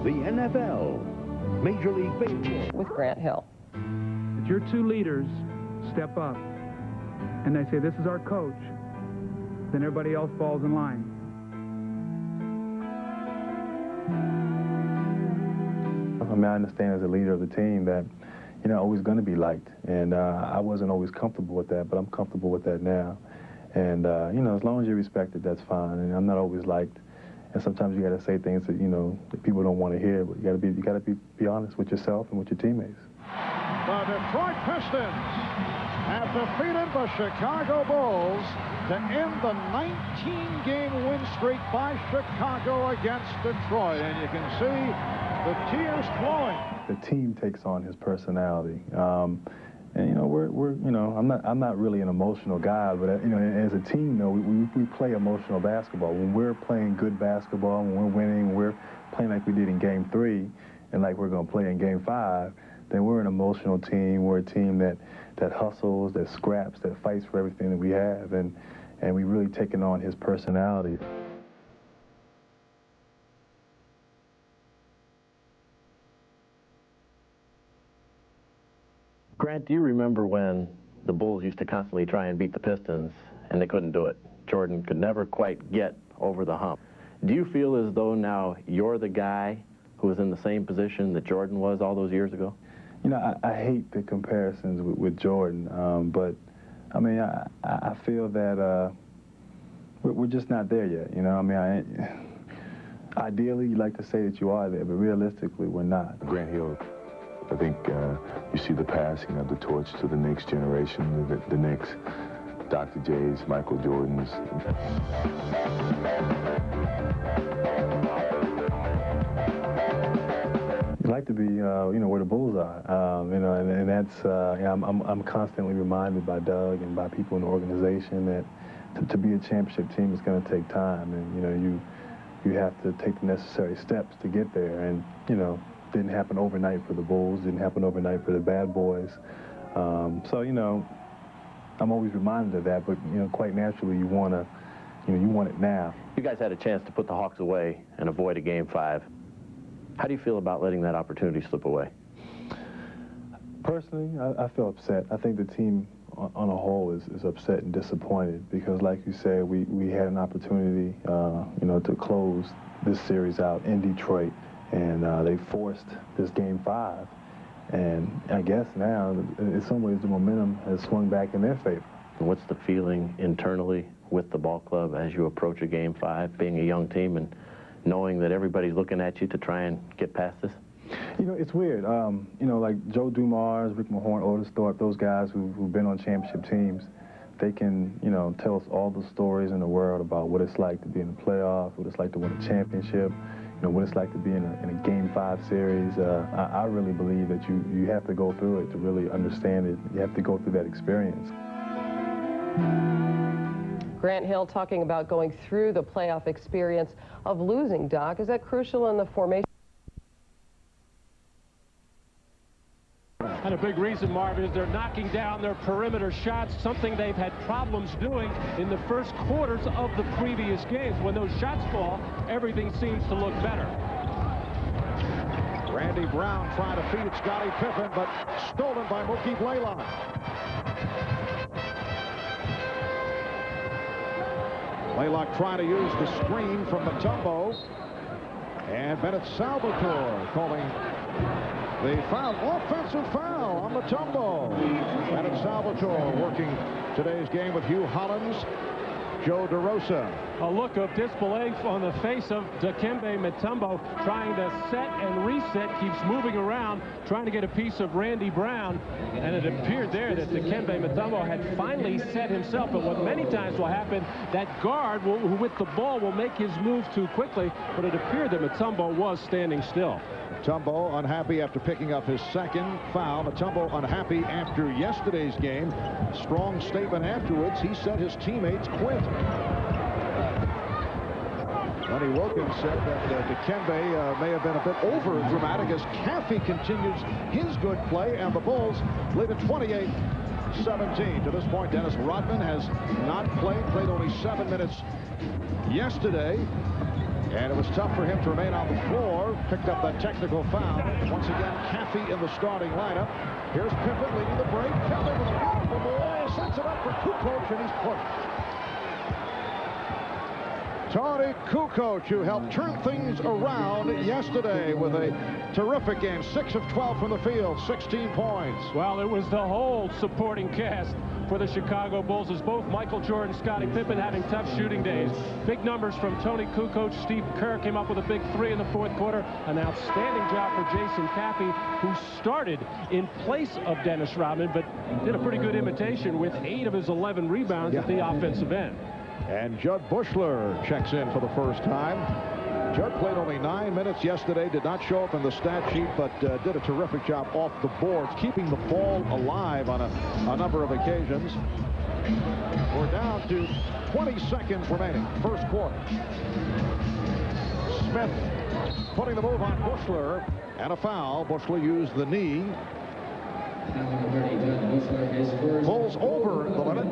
the NFL, Major League Baseball. With Grant Hill. If your two leaders step up and they say, this is our coach, then everybody else falls in line. I mean, I understand as a leader of the team that, you know, always going to be liked. And I wasn't always comfortable with that, but I'm comfortable with that now. And, you know, as long as you're respected, that's fine. And I'm not always liked. And sometimes you got to say things that, you know, that people don't want to hear. But you got to be honest with yourself and with your teammates. The Detroit Pistons have defeated the Chicago Bulls to end the 19-game win streak by Chicago against Detroit. And you can see the tears flowing. The team takes on his personality. And you know, you know, I'm not really an emotional guy, but you know, as a team, though, we play emotional basketball. When we're playing good basketball, when we're winning, when we're playing like we did in Game 3, and like we're going to play in Game 5, then we're an emotional team. We're a team that hustles, that scraps, that fights for everything that we have, and we've really taken on his personality. Grant, do you remember when the Bulls used to constantly try and beat the Pistons and they couldn't do it? Jordan could never quite get over the hump. Do you feel as though now you're the guy who was in the same position that Jordan was all those years ago? You know, I hate the comparisons with Jordan, but I mean, I feel that we're just not there yet. You know, I mean, ideally, you'd like to say that you are there, but realistically, we're not. Grant Hill, I think you see the passing of the torch to the next generation, the next Dr. J's, Michael Jordans. You'd like to be, you know, where the Bulls are, you know, and that's, yeah, I'm constantly reminded by Doug and by people in the organization that to be a championship team is going to take time, and you know, you have to take the necessary steps to get there, and you know, didn't happen overnight for the Bulls, didn't happen overnight for the Bad Boys, so you know, I'm always reminded of that, but you know, quite naturally, you want to, you know, you want it now. You guys had a chance to put the Hawks away and avoid a Game 5. How do you feel about letting that opportunity slip away? Personally, I feel upset. I think the team on a whole is upset and disappointed because, like you said, we had an opportunity, you know, to close this series out in Detroit, and they forced this Game 5. And I guess now, in some ways, the momentum has swung back in their favor. What's the feeling internally with the ball club as you approach a Game 5, being a young team and knowing that everybody's looking at you to try and get past this? You know, it's weird. You know, like Joe Dumars, Rick Mahorn, Otis Thorpe, those guys who've been on championship teams, they can, you know, tell us all the stories in the world about what it's like to be in the playoffs, what it's like to win a championship, you know, what it's like to be in a Game 5 series. I really believe that you have to go through it to really understand it. You have to go through that experience. Grant Hill talking about going through the playoff experience of losing, Doc. Is that crucial in the formation? And a big reason, Marvin, is they're knocking down their perimeter shots, something they've had problems doing in the first quarters of the previous games. When those shots fall, everything seems to look better. Randy Brown trying to feed it Scottie Pippen, but stolen by Mookie Blaylock. Blaylock trying to use the screen from Mutombo. And Bennett Salvatore calling the foul, offensive foul on Mutombo. Bennett Salvatore working today's game with Hugh Hollins, Joe DeRosa. A look of disbelief on the face of Dikembe Mutombo, trying to set and reset, keeps moving around, trying to get a piece of Randy Brown, and it appeared there that Dikembe Mutombo had finally set himself, but what many times will happen, that guard who with the ball will make his move too quickly, but it appeared that Mutombo was standing still. Mutombo unhappy after picking up his second foul. Mutombo unhappy after yesterday's game. Strong statement afterwards. He said his teammates quit. Lenny Wilkins said that Dikembe may have been a bit over dramatic as Caffey continues his good play, and the Bulls lead at 28-17. To this point, Dennis Rodman has not played only 7 minutes yesterday. And it was tough for him to remain on the floor. Picked up that technical foul. Once again, Caffey in the starting lineup. Here's Pippen leading the break. Keller with a beautiful ball. Sets it up for Kukoc, and he's pushed. Tony Kukoc, who helped turn things around yesterday with a terrific game. 6 of 12 from the field, 16 points. Well, it was the whole supporting cast for the Chicago Bulls, as both Michael Jordan, Scottie Pippen having tough shooting days. Big numbers from Tony Kukoc. Steve Kerr came up with a big 3 in the fourth quarter. An outstanding job for Jason Caffey, who started in place of Dennis Rodman, but did a pretty good imitation with 8 of his 11 rebounds at the offensive end. And Judd Bushler checks in for the first time. Judd played only 9 minutes yesterday, did not show up in the stat sheet, but did a terrific job off the boards, keeping the ball alive on a number of occasions. We're down to 20 seconds remaining, first quarter. Smith putting the move on Bushler, and a foul. Bushler used the knee. Bulls over the limit.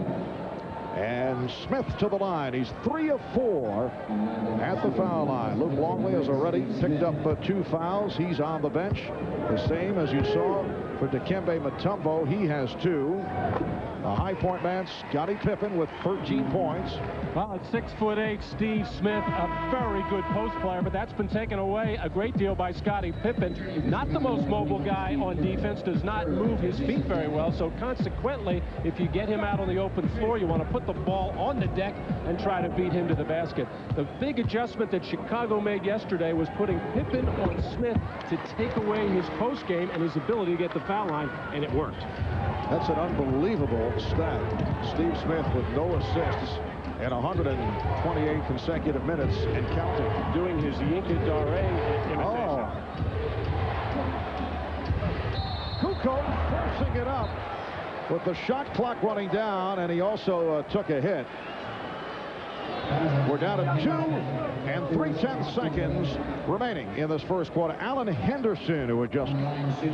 And Smith to the line. He's 3 of 4 at the foul line. Luke Longley has already picked up 2 fouls. He's on the bench. The same as you saw for Dikembe Mutombo. He has 2. A High Point man, Scottie Pippen, with 13 points. Well, at 6'8", Steve Smith, a very good post player, but that's been taken away a great deal by Scottie Pippen. Not the most mobile guy on defense, does not move his feet very well, so consequently, if you get him out on the open floor, you want to put the ball on the deck and try to beat him to the basket. The big adjustment that Chicago made yesterday was putting Pippen on Smith to take away his post game and his ability to get the foul line, and it worked. That's an unbelievable stat. Steve Smith with no assists in 128 consecutive minutes and counting. Doing his Yinka Dare imitation. Kukoc forcing it up with the shot clock running down, and he also took a hit. We're down to 2 and 3/10 seconds remaining in this first quarter. Alan Henderson, who had just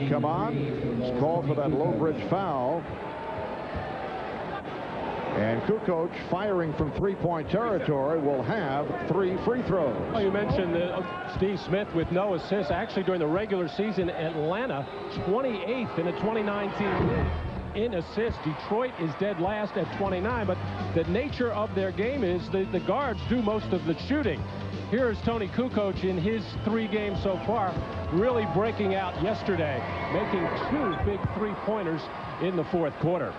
come on, is called for that low bridge foul. And Kukoc, firing from 3-point territory, will have 3 free throws. Well, you mentioned Steve Smith with no assists. Actually, during the regular season, Atlanta 28th in the 2019 league in assists. Detroit is dead last at 29, but the nature of their game is the guards do most of the shooting. Here's Tony Kukoc in his 3 games so far, really breaking out yesterday, making 2 big 3-pointers in the fourth quarter.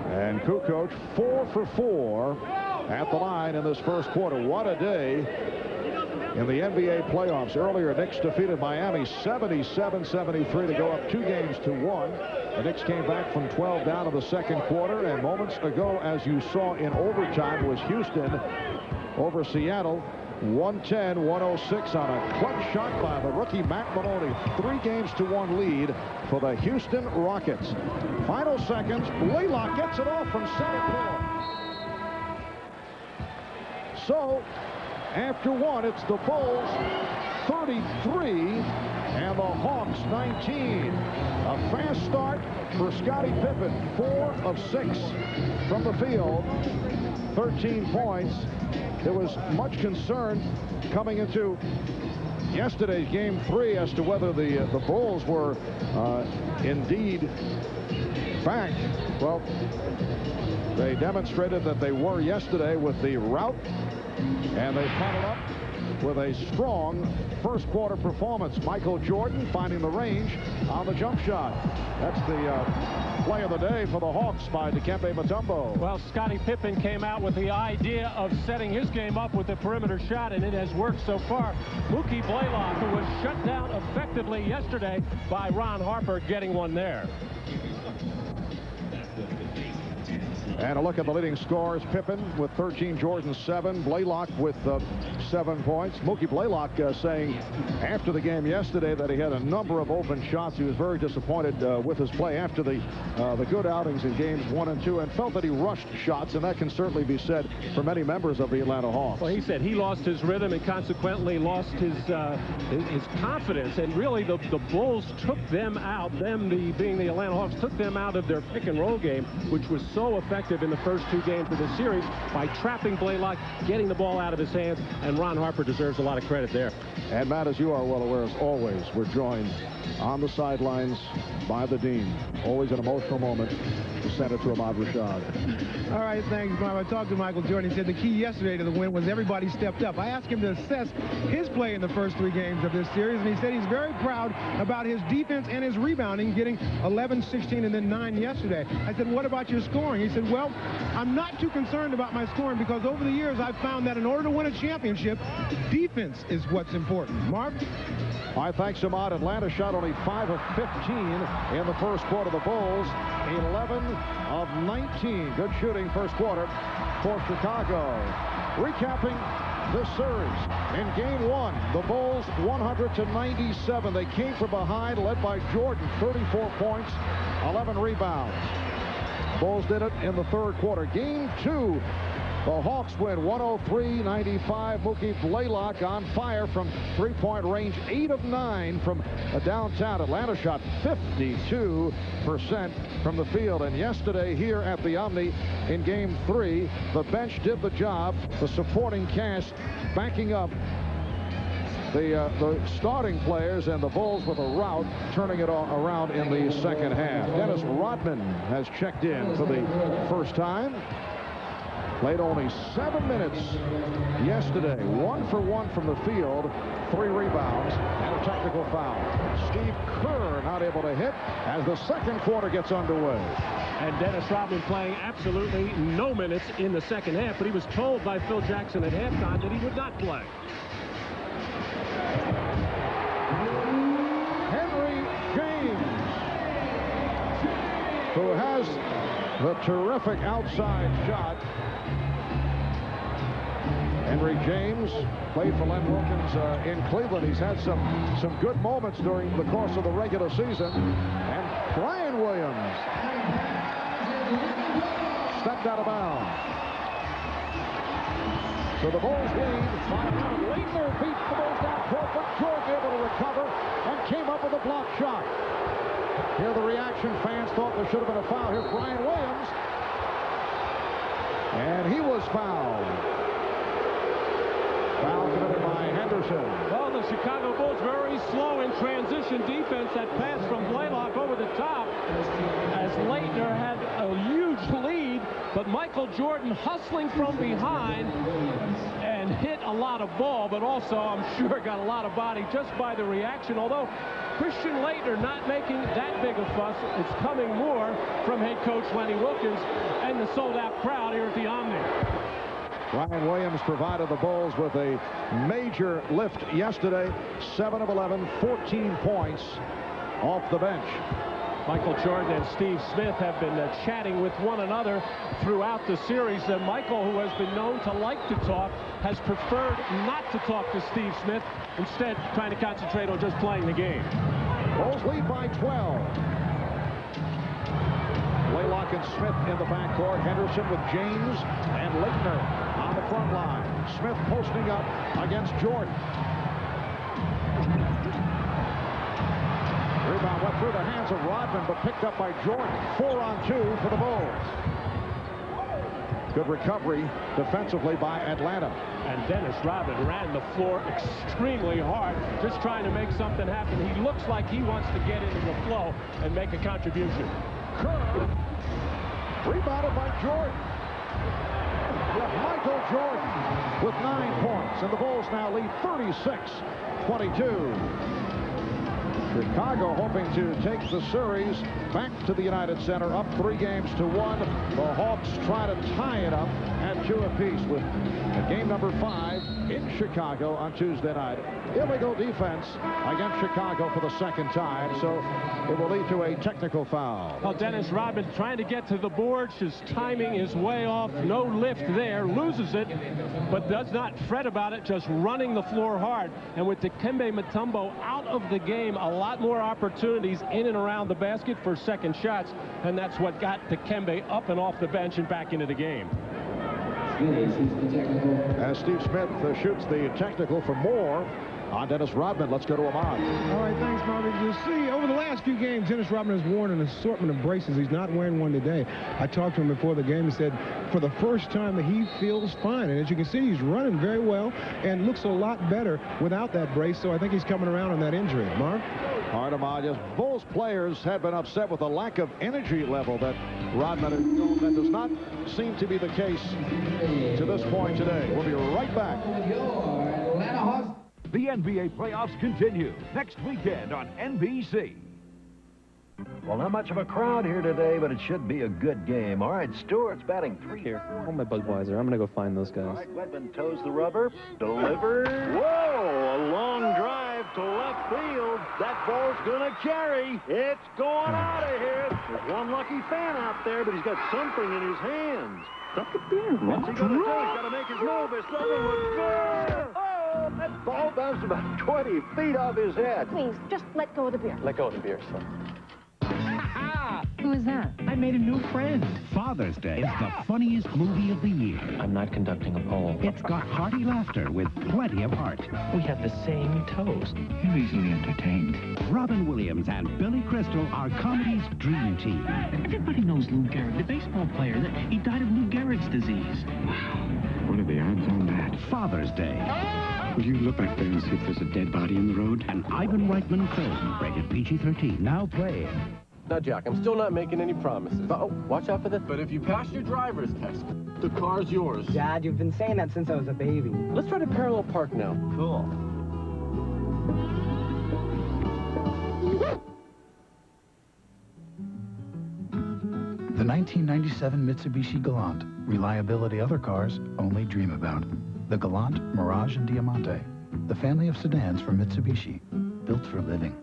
And Kukoc 4 for 4 at the line in this first quarter. What a day in the NBA playoffs. Earlier, Knicks defeated Miami 77-73 to go up 2 games to 1. The Knicks came back from 12 down in the second quarter, and moments ago, as you saw in overtime, was Houston over Seattle. 110-106 on a clutch shot by the rookie Matt Maloney. 3 games to 1 lead for the Houston Rockets. Final seconds. Blaylock gets it off from center court. So after 1, it's the Bulls 33 and the Hawks 19. A fast start for Scottie Pippen. 4 of 6 from the field. 13 points. There was much concern coming into yesterday's game 3 as to whether the Bulls were indeed back. Well, they demonstrated that they were yesterday with the rout, and they followed up with a strong first quarter performance. Michael Jordan finding the range on the jump shot. That's the play of the day for the Hawks by Dikembe Mutombo. Well, Scottie Pippen came out with the idea of setting his game up with the perimeter shot, and it has worked so far. Mookie Blaylock, who was shut down effectively yesterday by Ron Harper, getting one there. And a look at the leading scorers. Pippen with 13, Jordan 7, Blaylock with 7 points. Mookie Blaylock saying after the game yesterday that he had a number of open shots. He was very disappointed with his play after the good outings in games 1 and 2, and felt that he rushed shots, and that can certainly be said for many members of the Atlanta Hawks. Well, he said he lost his rhythm and consequently lost his confidence, and really the Bulls took them out, being the Atlanta Hawks, took them out of their pick and roll game, which was so effective effective in the first 2 games of the series by trapping Blaylock, getting the ball out of his hands, and Ron Harper deserves a lot of credit there. And Matt, as you are well aware, as always, we're joined on the sidelines by the Dean. Always an emotional moment to send it to Ahmad Rashad. All right, thanks, Bob. I talked to Michael Jordan. He said the key yesterday to the win was everybody stepped up. I asked him to assess his play in the first 3 games of this series, and he said he's very proud about his defense and his rebounding, getting 11, 16, and then 9 yesterday. I said, what about your scoring? He said, well, I'm not too concerned about my scoring because over the years I've found that in order to win a championship, defense is what's important. Mark? All right, thanks, Ahmad. Atlanta shot only 5 of 15 in the first quarter. The Bulls, 11 of 19. Good shooting first quarter for Chicago. Recapping this series. In game 1, the Bulls 100-97. They came from behind, led by Jordan, 34 points, 11 rebounds. Bulls did it in the third quarter. Game 2, the Hawks win 103-95. Mookie Blaylock on fire from three-point range, 8 of 9 from downtown. Atlanta shot 52% from the field. And yesterday here at the Omni in game 3, the bench did the job. The supporting cast backing up the starting players, and the Bulls with a rout, turning it all around in the second half. Dennis Rodman has checked in for the first time. Played only 7 minutes yesterday. 1 for 1 from the field, 3 rebounds, and a technical foul. Steve Kerr not able to hit as the second quarter gets underway. And Dennis Rodman playing absolutely no minutes in the second half, but he was told by Phil Jackson at halftime that he would not play. Henry James, who has the terrific outside shot. Henry James played for Len Wilkins in Cleveland. He's had some good moments during the course of the regular season. And Brian Williams stepped out of bounds. So the Bulls lead 5-1. Leitner beat the Bulls down court, but Jordan able to recover and came up with a block shot. Here the reaction, fans thought there should have been a foul. Here's Brian Williams. And he was fouled. Foul committed by Henderson. Well, the Chicago Bulls very slow in transition defense. That pass from Blaylock over the top as Leitner had a huge lead, but Michael Jordan hustling from behind and hit a lot of ball, but also I'm sure got a lot of body just by the reaction. Although Christian Leitner not making that big a fuss, it's coming more from head coach Lenny Wilkins and the sold-out crowd here at the Omni. Brian Williams provided the Bulls with a major lift yesterday. 7 of 11, 14 points off the bench. Michael Jordan and Steve Smith have been chatting with one another throughout the series. Michael, who has been known to like to talk, has preferred not to talk to Steve Smith, instead trying to concentrate on just playing the game. Bulls lead by 12. Blaylock and Smith in the backcourt. Henderson with James and Leitner on the front line. Smith posting up against Jordan. Rebound went through the hands of Rodman, but picked up by Jordan. 4-on-2 for the Bulls. Good recovery defensively by Atlanta. And Dennis Rodman ran the floor extremely hard, just trying to make something happen. He looks like he wants to get into the flow and make a contribution. Kerr, rebounded by Jordan. Michael Jordan with 9 points, and the Bulls now lead 36-22. Chicago hoping to take the series back to the United Center, up 3-1. The Hawks try to tie it up at 2 apiece with game number 5 in Chicago on Tuesday night. Illegal defense against Chicago for the second time, so it will lead to a technical foul. Well, Dennis Rodman trying to get to the boards. His timing is way off. No lift there. Loses it, but does not fret about it. Just running the floor hard. And with Dikembe Mutombo out of the game, a lot more opportunities in and around the basket for second shots. And that's what got Dikembe up and off the bench and back into the game. As Steve Smith shoots the technical for Moore. on Dennis Rodman. Let's go to Ahmad. All right, thanks, Marvin. You see, over the last few games, Dennis Rodman has worn an assortment of braces. He's not wearing one today. I talked to him before the game and said for the first time that he feels fine. And as you can see, he's running very well and looks a lot better without that brace. So I think he's coming around on that injury. Marv? All right, Ahmad, yes, Bulls players have been upset with the lack of energy level that Rodman has shown. That does not seem to be the case to this point today. We'll be right back. The NBA playoffs continue next weekend on NBC. Well, not much of a crowd here today, but it should be a good game. All right, Stewart's batting 3 here. Oh, my Budweiser. I'm going to go find those guys. All right, Wedman toes the rubber. Delivers. Whoa, a long drive to left field. That ball's going to carry. It's going out of here. There's one lucky fan out there, but he's got something in his hands. What's he going to do? He's got to make his move. It's nothing but good. Oh, that ball bounced about 20 feet off his head. Please, just let go of the beer. Let go of the beer, son. Who is that? I made a new friend. Father's Day is the funniest movie of the year. I'm not conducting a poll. It's got hearty laughter with plenty of heart. We have the same toast. You're easily entertained. Robin Williams and Billy Crystal are comedy's dream team. Everybody knows Lou Gehrig, the baseball player. That he died of Lou Gehrig's disease. Wow. What are the odds on that? Father's Day. Will you look back there and see if there's a dead body in the road? An Ivan Reitman film, rated PG-13. Now playing. Now, Jack, I'm still not making any promises. Oh, watch out for this. But if you pass your driver's test, the car's yours. Dad, you've been saying that since I was a baby. Let's try to parallel park now. Cool. The 1997 Mitsubishi Galant. Reliability other cars only dream about. The Galant, Mirage, and Diamante. The family of sedans from Mitsubishi. Built for living.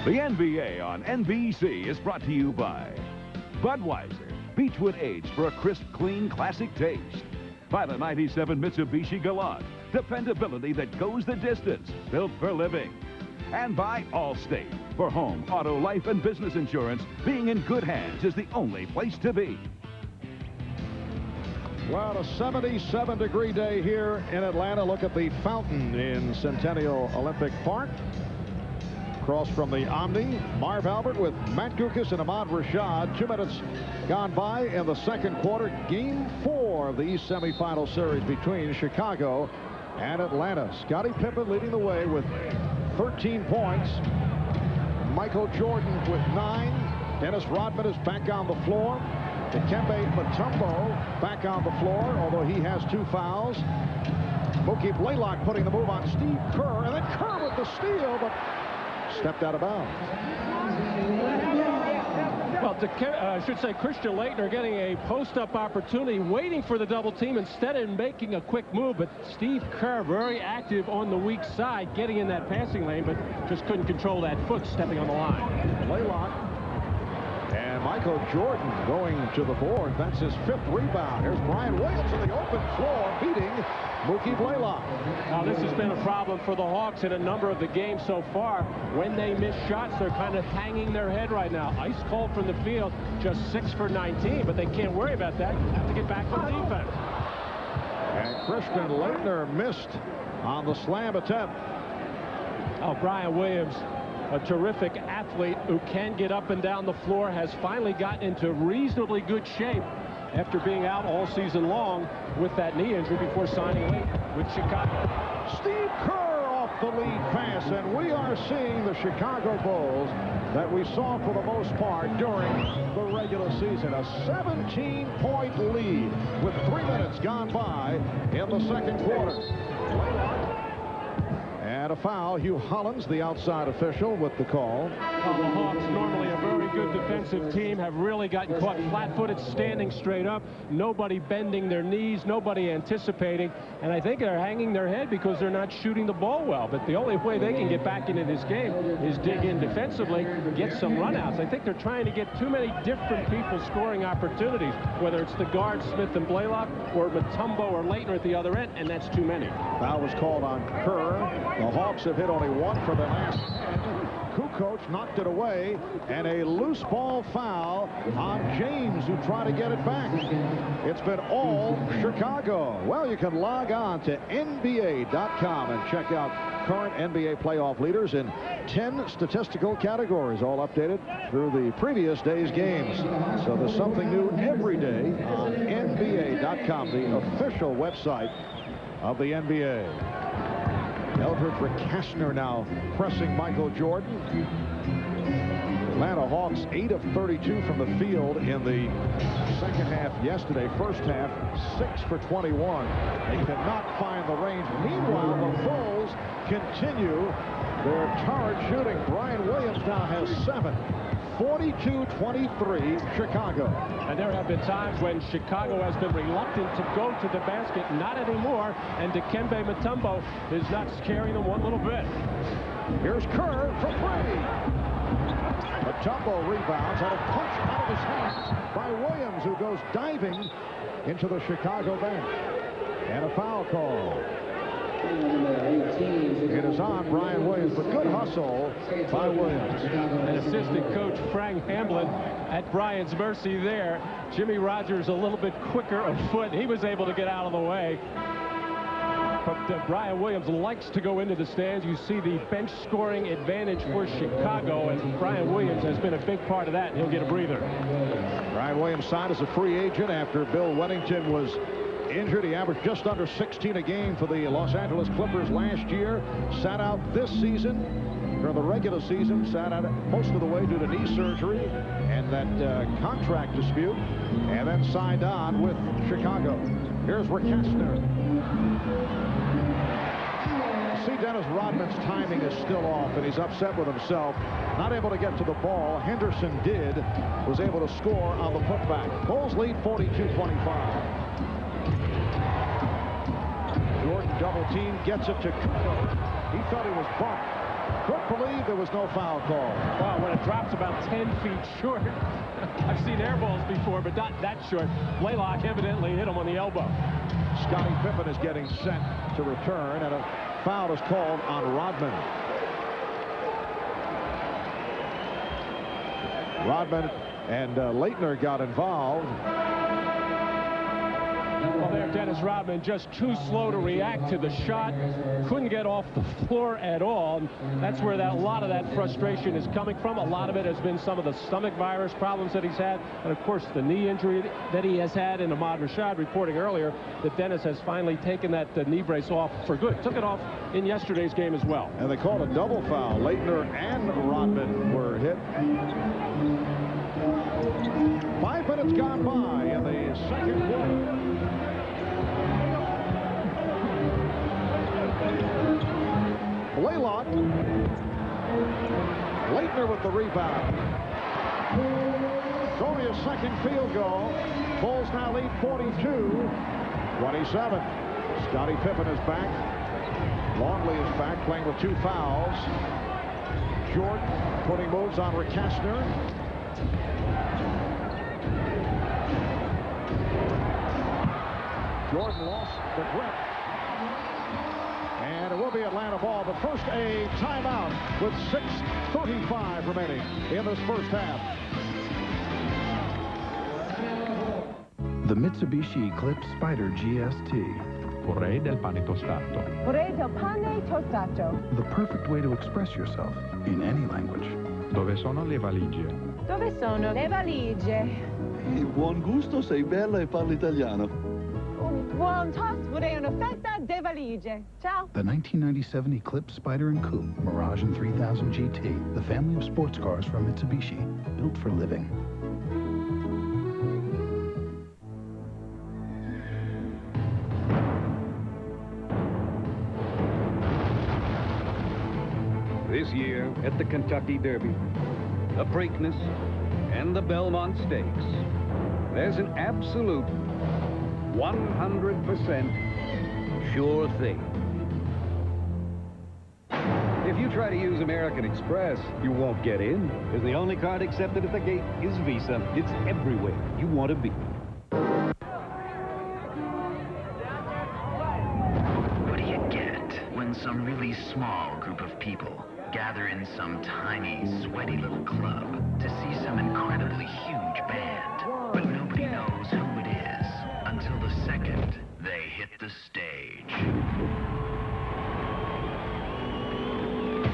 The NBA on NBC is brought to you by Budweiser, Beechwood aged for a crisp, clean, classic taste. By the 97 Mitsubishi Galant, dependability that goes the distance, built for living. And by Allstate, for home, auto, life, and business insurance, being in good hands is the only place to be. Well, a 77-degree day here in Atlanta. Look at the fountain in Centennial Olympic Park. Across from the Omni, Marv Albert with Matt Guokas and Ahmad Rashad. 2 minutes gone by in the second quarter. Game 4 of the East semifinal series between Chicago and Atlanta. Scottie Pippen leading the way with 13 points. Michael Jordan with 9. Dennis Rodman is back on the floor. Dikembe Mutombo back on the floor, although he has 2 fouls. Mookie Blaylock putting the move on Steve Kerr, and then Kerr with the steal, but stepped out of bounds. Well, I should say Christian Laettner getting a post-up opportunity, waiting for the double team instead of making a quick move. But Steve Kerr very active on the weak side, getting in that passing lane, but just couldn't control that foot stepping on the line. Blaylock and Michael Jordan going to the board. That's his 5th rebound. Here's Brian Williams in the open floor beating Mookie Blaylock. Now, this has been a problem for the Hawks in a number of the games so far. When they miss shots, they're kind of hanging their head right now. Ice cold from the field, just 6 for 19, but they can't worry about that. Have to get back on defense. And Christian Laettner missed on the slam attempt. Oh, Brian Williams, a terrific athlete who can get up and down the floor, has finally gotten into reasonably good shape after being out all season long with that knee injury before signing late with Chicago. Steve Kerr off the lead pass, and we are seeing the Chicago Bulls that we saw for the most part during the regular season. A 17-point lead with 3 minutes gone by in the second quarter. And a foul. Hugh Hollins, the outside official, with the call. Well, the Hawks, normally a very good defensive team, have really gotten caught flat-footed, standing straight up. Nobody bending their knees, nobody anticipating. And I think they're hanging their head because they're not shooting the ball well. But the only way they can get back into this game is dig in defensively, get some runouts. I think they're trying to get too many different people scoring opportunities, whether it's the guards, Smith and Blaylock, or Mutombo or Laettner at the other end, and that's too many. Foul was called on Kerr. The Hawks have hit only 1 for the last 10. Kukoc knocked it away, and a loose ball foul on James, who tried to get it back. It's been all Chicago. Well, you can log on to NBA.com and check out current NBA playoff leaders in 10 statistical categories, all updated through the previous day's games. So there's something new every day on NBA.com, the official website of the NBA. Eldridge Recastner now pressing Michael Jordan. Atlanta Hawks 8 of 32 from the field in the second half yesterday. First half 6 for 21. They cannot find the range. Meanwhile, the Bulls continue their charge shooting. Brian Williams now has 7. 42-23 Chicago. And there have been times when Chicago has been reluctant to go to the basket. Not anymore. And Dikembe Mutombo is not scaring them one little bit. Here's Kerr for three. Mutombo rebounds, had a punch out of his hands by Williams, who goes diving into the Chicago bench. And a foul call. It is on Brian Williams, but good hustle by Williams. And assistant coach Frank Hamblin at Brian's mercy there. Jimmy Rogers a little bit quicker of foot. He was able to get out of the way. But Brian Williams likes to go into the stands. You see the bench scoring advantage for Chicago, and Brian Williams has been a big part of that, and he'll get a breather. Brian Williams signed as a free agent after Bill Weddington was injured. He averaged just under 16 a game for the Los Angeles Clippers last year. Sat out this season during the regular season. Sat out most of the way due to knee surgery and that contract dispute, and then signed on with Chicago. Here's Recastner. See, Dennis Rodman's timing is still off, and he's upset with himself. Not able to get to the ball. Henderson was able to score on the putback. Bulls lead 42-25. Jordan double team, gets it to Kukoc. He thought he was bumped. Couldn't believe there was no foul call. Wow, when it drops about 10 feet short. I've seen air balls before, but not that short. Blaylock evidently hit him on the elbow. Scottie Pippen is getting set to return, and a foul is called on Rodman. Rodman and Leitner got involved. Well, there, Dennis Rodman just too slow to react to the shot. Couldn't get off the floor at all. That's where a lot of that frustration is coming from. A lot of it has been some of the stomach virus problems that he's had. And, of course, the knee injury that he has had. And Ahmad Rashad reporting earlier that Dennis has finally taken that knee brace off for good. Took it off in yesterday's game as well. And they called a double foul. Leitner and Rodman were hit. 5 minutes gone by in the second quarter. Blaylock. Leitner with the rebound. It's only a second field goal. Bulls now lead 42-27. Scottie Pippen is back. Longley is back, playing with 2 fouls. Jordan putting moves on Recastner. Jordan lost the grip. And it will be Atlanta ball, but first a timeout with 6:35 remaining in this first half. The Mitsubishi Eclipse Spider GST. Vorrei del pane tostato. Vorrei del pane tostato. The perfect way to express yourself in any language. Dove sono le valigie? Dove sono le valigie? Buon gusto, sei bella e parli italiano. Buon toast, vorrei una fetta de valigie. Ciao. The 1997 Eclipse Spider and Coupe Mirage and 3000 GT, the family of sports cars from Mitsubishi, built for living. This year at the Kentucky Derby, the Preakness, and the Belmont Stakes, there's an absolute 100% sure thing. If you try to use American Express, you won't get in, because the only card accepted at the gate is Visa. It's everywhere you want to be. What do you get when some really small group of people gather in some tiny, sweaty little club to see some incredibly huge band. But nobody knows who it is until the second they hit the stage.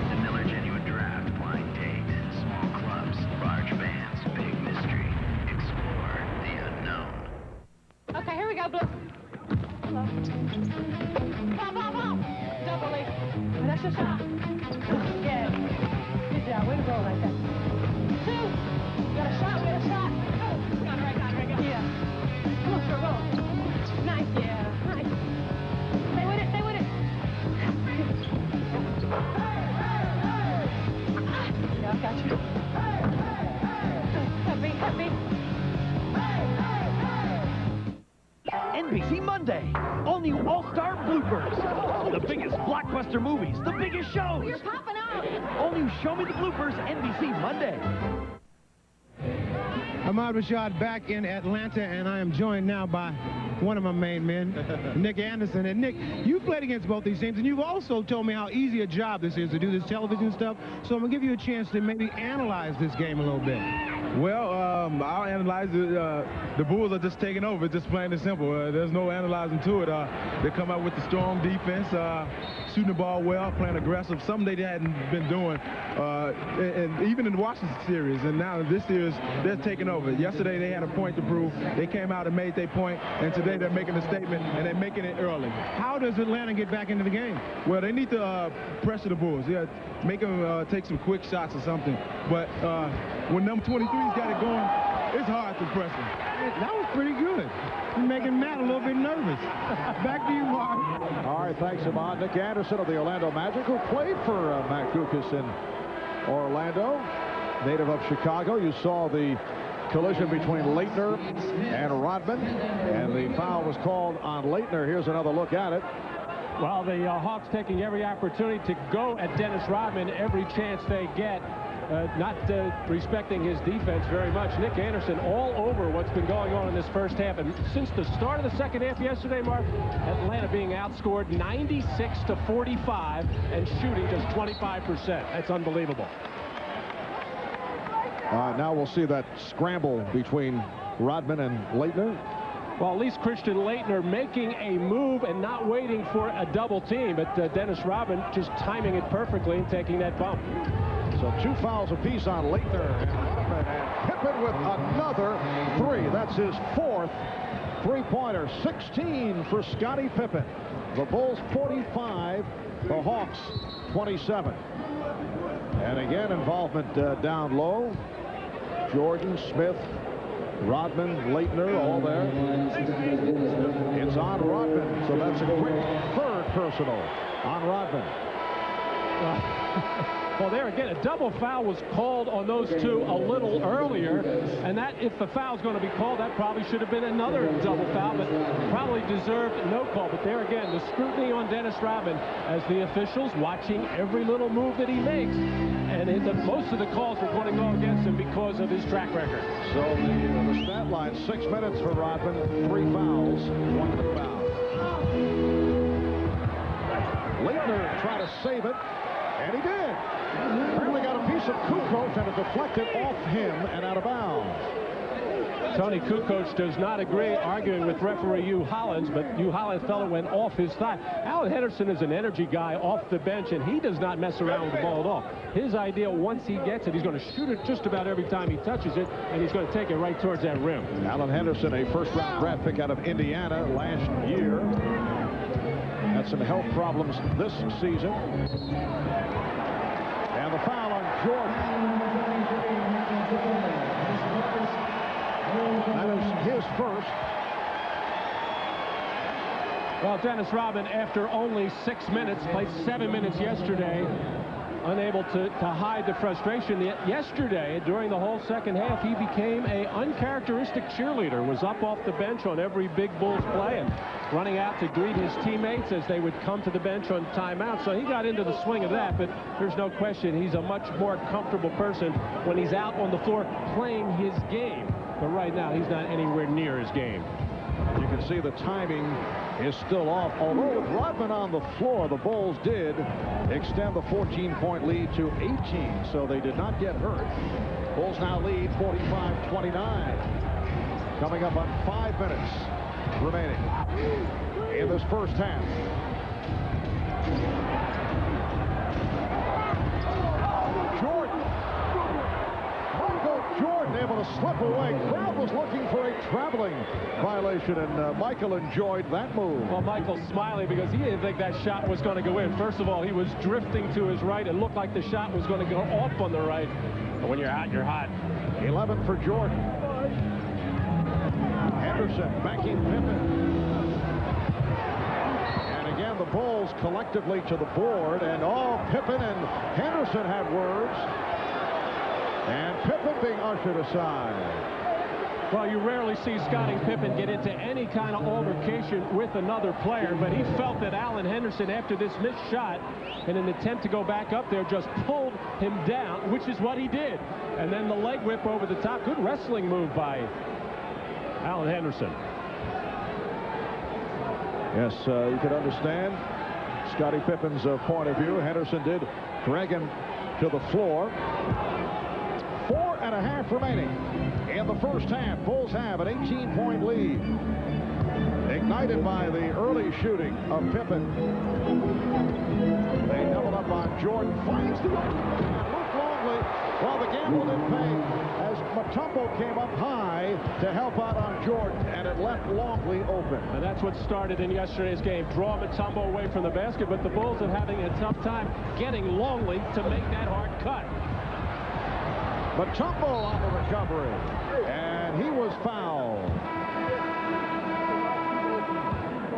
The Miller Genuine Draft Blind Date. Small clubs, large bands, big mystery. Explore the unknown. Okay, here we go, Blue. Hello. Pop, pop, pop. Double leap. That's your shot. Yeah. Good job. Way to roll like that. 2. We got a shot. We got a shot. Oh, got it right, got it right, got it. Yeah. Come on, sir, roll. Nice, yeah. Nice. Stay with it, stay with it. Yeah, I got you. Heavy, heavy. NBC Monday. All new All-Star Bloopers. The biggest blockbuster movies, the biggest shows. You're popping out. All new Show Me the Bloopers, NBC Monday. Ahmad Rashad back in Atlanta, and I am joined now by one of my main men, Nick Anderson. And Nick, you've played against both these teams, and you've also told me how easy a job this is to do this television stuff. So I'm going to give you a chance to maybe analyze this game a little bit. Well, I'll analyze it. The Bulls are just taking over, just plain and simple. There's no analyzing to it. They come out with the strong defense, shooting the ball well, playing aggressive, something they hadn't been doing, and even in the Washington series. And now this series, they're taking over. Yesterday they had a point to prove. They came out and made their point, and today they're making a statement, and they're making it early. How does Atlanta get back into the game? Well, they need to pressure the Bulls. Yeah, make them take some quick shots or something. But when number 23's got it going, it's hard to press him. That was pretty good. You're making Matt a little bit nervous. Back to you, Mark. All right, thanks, Ahmad. Nick Anderson of the Orlando Magic, who played for Matt Guokas in Orlando, native of Chicago. You saw the collision between Laettner and Rodman, and the foul was called on Laettner. Here's another look at it. Well, the Hawks taking every opportunity to go at Dennis Rodman every chance they get. Not respecting his defense very much. Nick Anderson all over what's been going on in this first half. And since the start of the second half yesterday, Mark, Atlanta being outscored 96-45 and shooting just 25%. That's unbelievable. Now we'll see that scramble between Rodman and Laettner. Well, at least Christian Laettner making a move and not waiting for a double team. But Dennis Rodman just timing it perfectly and taking that bump. So 2 fouls apiece on Laettner and Rodman, and Pippen with another 3. That's his 4th three-pointer. 16 for Scottie Pippen. The Bulls 45, the Hawks 27. And again, involvement down low. Jordan, Smith, Rodman, Laettner, all there. It's on Rodman, so that's a quick 3rd personal on Rodman. Well, there again, a double foul was called on those two a little earlier, and that, if the foul's going to be called, that probably should have been another double foul, but probably deserved no call. But there again, the scrutiny on Dennis Rodman as the officials watching every little move that he makes, and most of the calls were going to go against him because of his track record. So the stat line, 6 minutes for Rodman, 3 fouls, 1 rebound. Laettner tried to save it, and he did. Apparently got a piece of Kukoc, and it deflected off him and out of bounds. Tony Kukoc does not agree, arguing with referee Hugh Hollins, but Hugh Hollins felt it went off his thigh. Alan Henderson is an energy guy off the bench, and he does not mess around with the ball at all. His idea, once he gets it, he's going to shoot it just about every time he touches it, and he's going to take it right towards that rim. Alan Henderson, a first-round draft pick out of Indiana last year. Had some health problems this season. And the foul on Jordan. That is his first. Well, Dennis Rodman, after only 6 minutes, played 7 minutes yesterday, unable to hide the frustration. Yesterday, during the whole second half, he became an uncharacteristic cheerleader, was up off the bench on every big Bulls play and running out to greet his teammates as they would come to the bench on timeout. So he got into the swing of that, but there's no question he's a much more comfortable person when he's out on the floor playing his game. But right now, he's not anywhere near his game. You can see the timing is still off. Although with Rodman on the floor, the Bulls did extend the 14-point lead to 18, so they did not get hurt. Bulls now lead 45-29. Coming up on 5 minutes remaining in this first half. Jordan able to slip away. Crowd was looking for a traveling violation, and Michael enjoyed that move. Well, Michael's smiling because he didn't think that shot was going to go in. First of all, he was drifting to his right. It looked like the shot was going to go off on the right. But when you're hot, you're hot. 11 for Jordan. Henderson backing Pippen. And again, the Bulls collectively to the board, and Pippen and Henderson had words. And Pippen being ushered aside. Well, you rarely see Scottie Pippen get into any kind of altercation with another player, but he felt that Alan Henderson, after this missed shot, in an attempt to go back up there, just pulled him down, which is what he did. And then the leg whip over the top. Good wrestling move by Alan Henderson. Yes, you can understand Scottie Pippen's point of view. Henderson did drag him to the floor. 4.5 remaining in the first half. Bulls have an 18-point lead. Ignited by the early shooting of Pippen. They double up on Jordan. Finds the Luke Longley. Well, the gamble didn't pay as Mutombo came up high to help out on Jordan, and it left Longley open. And that's what started in yesterday's game. Draw Mutombo away from the basket, but the Bulls are having a tough time getting Longley to make that hard cut. Mutombo on the recovery, and he was fouled.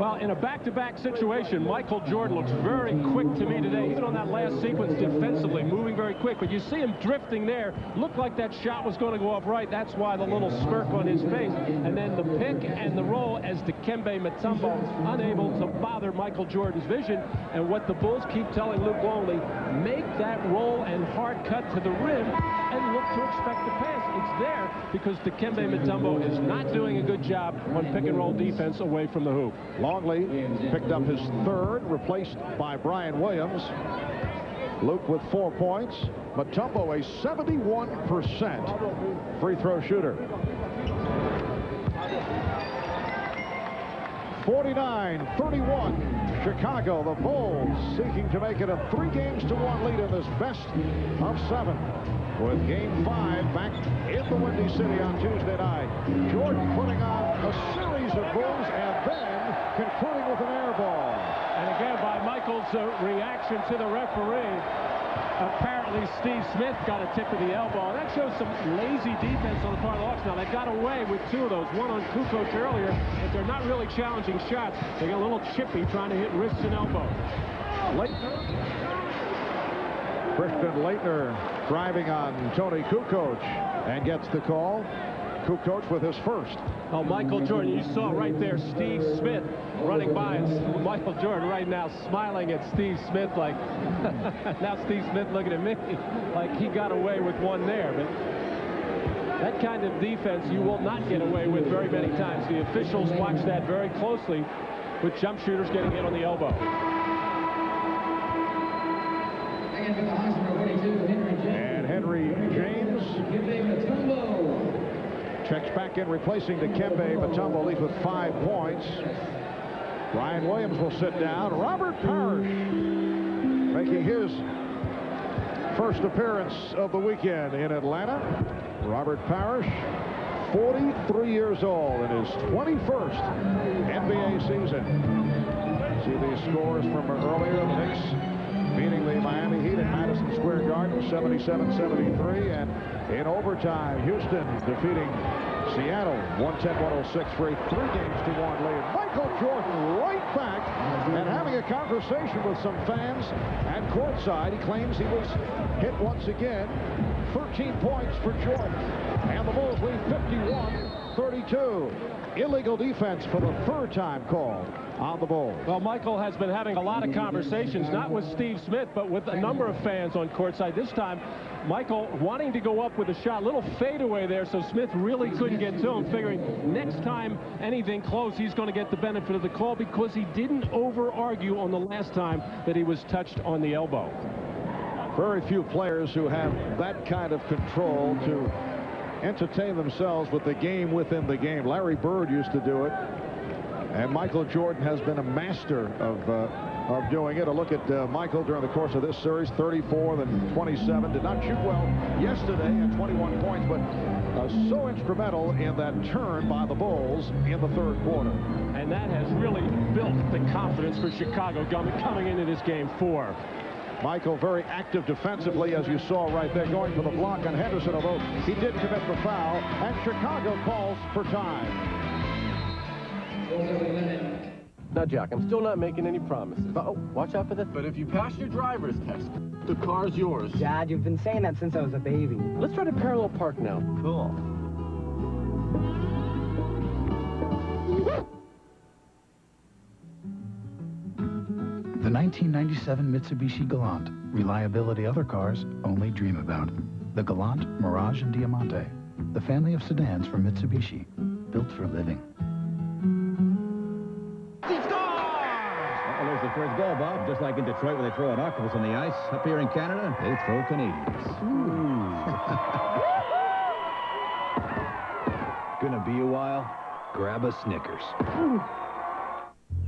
Well, in a back-to-back situation, Michael Jordan looks very quick to me today, even on that last sequence defensively, moving very quick. But you see him drifting there. Looked like that shot was going to go off right. That's why the little smirk on his face. And then the pick and the roll as Dikembe Mutombo unable to bother Michael Jordan's vision. And what the Bulls keep telling Luke Longley, make that roll and hard cut to the rim and look to expect the pass. It's there because Dikembe Mutombo is not doing a good job on pick-and-roll defense away from the hoop. Longley picked up his third, replaced by Brian Williams. Luke with 4 points. Mutombo a 71% free throw shooter. 49-31 Chicago. The Bulls seeking to make it a 3-1 lead in this best of 7. With Game 5 back in the Windy City on Tuesday night. Jordan putting on a series of moves and then concluding with an air ball. And again, by Michael's reaction to the referee, apparently Steve Smith got a tip of the elbow. And that shows some lazy defense on the part of the Hawks. Now, they got away with 2 of those, one on Kukoc earlier, but they're not really challenging shots. They got a little chippy trying to hit wrists and elbows. Christian Laettner driving on Tony Kukoc and gets the call. Kukoc with his first. Oh, Michael Jordan, you saw right there Steve Smith running by. And Michael Jordan right now smiling at Steve Smith like, now Steve Smith looking at me like he got away with one there. But that kind of defense you will not get away with very many times. The officials watch that very closely with jump shooters getting hit on the elbow. And Henry James checks back in, replacing Dikembe Mutombo, leads with 5 points. Brian Williams will sit down. Robert Parrish making his first appearance of the weekend in Atlanta. Robert Parrish, 43 years old in his 21st NBA season. See these scores from earlier. The Knicks beating the Miami Heat at Madison Square Garden, 77-73. And in overtime, Houston defeating Seattle, 110-106 for a 3-1 lead. Michael Jordan right back and having a conversation with some fans at courtside. He claims he was hit once again. 13 points for Jordan. And the Bulls lead 51-32. Illegal defense for the 3rd time called on the Bulls. Well, Michael has been having a lot of conversations, not with Steve Smith, but with a number of fans on courtside. This time, Michael wanting to go up with a shot, little fadeaway there, so Smith really couldn't get to him, figuring next time anything close, he's going to get the benefit of the call because he didn't over-argue on the last time that he was touched on the elbow. Very few players who have that kind of control to entertain themselves with the game within the game. Larry Bird used to do it, and Michael Jordan has been a master of doing it. A look at Michael during the course of this series: 34, then 27. Did not shoot well yesterday at 21 points, but so instrumental in that turn by the Bulls in the third quarter. And that has really built the confidence for Chicago coming into this game 4. Michael very active defensively, as you saw right there, going for the block on Henderson, although he did commit the foul, and Chicago calls for time. Now, Jack, I'm still not making any promises. Oh, watch out for this. But if you pass your driver's test, the car's yours. Dad, you've been saying that since I was a baby. Let's try to parallel park now. Cool. The 1997 Mitsubishi Galant. Reliability other cars only dream about. The Galant, Mirage, and Diamante. The family of sedans from Mitsubishi. Built for living. Well, there's the first goal, Bob. Just like in Detroit where they throw an octopus on the ice, up here in Canada, they throw Canadians. Gonna be a while? Grab a Snickers.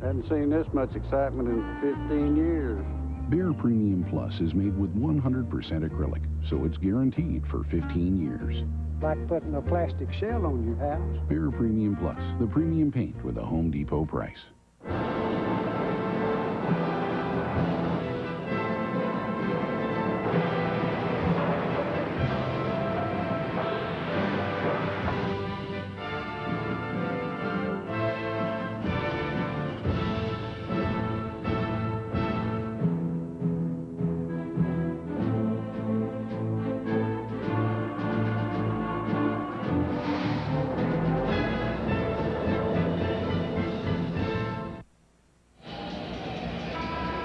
Hadn't seen this much excitement in 15 years. Behr Premium Plus is made with 100% acrylic, so it's guaranteed for 15 years. Like putting a plastic shell on your house. Behr Premium Plus, the premium paint with a Home Depot price.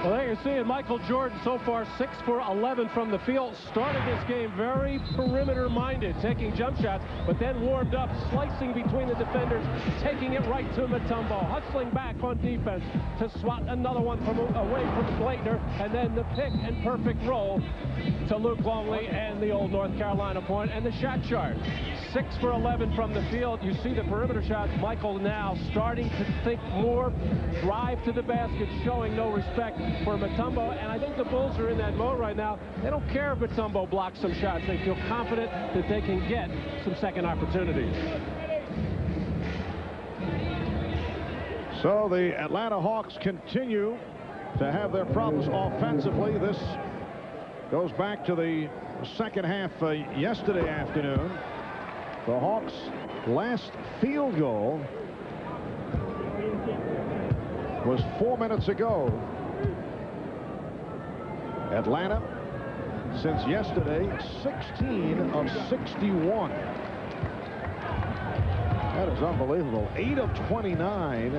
Well, there you see it. Michael Jordan so far 6 for 11 from the field. Started this game very perimeter-minded, taking jump shots, but then warmed up, slicing between the defenders, taking it right to Mutombo, hustling back on defense to swat another one from away from Blaitner, and then the pick and perfect roll to Luke Longley and the old North Carolina point. And the shot chart, 6 for 11 from the field. You see the perimeter shots. Michael now starting to think more, drive to the basket, showing no respect for Mutombo, and I think the Bulls are in that mode right now. They don't care if Mutombo blocks some shots. They feel confident that they can get some second opportunities. So the Atlanta Hawks continue to have their problems offensively. This goes back to the second half yesterday afternoon. The Hawks' last field goal was 4 minutes ago. Atlanta, since yesterday, 16 of 61. That is unbelievable. 8 of 29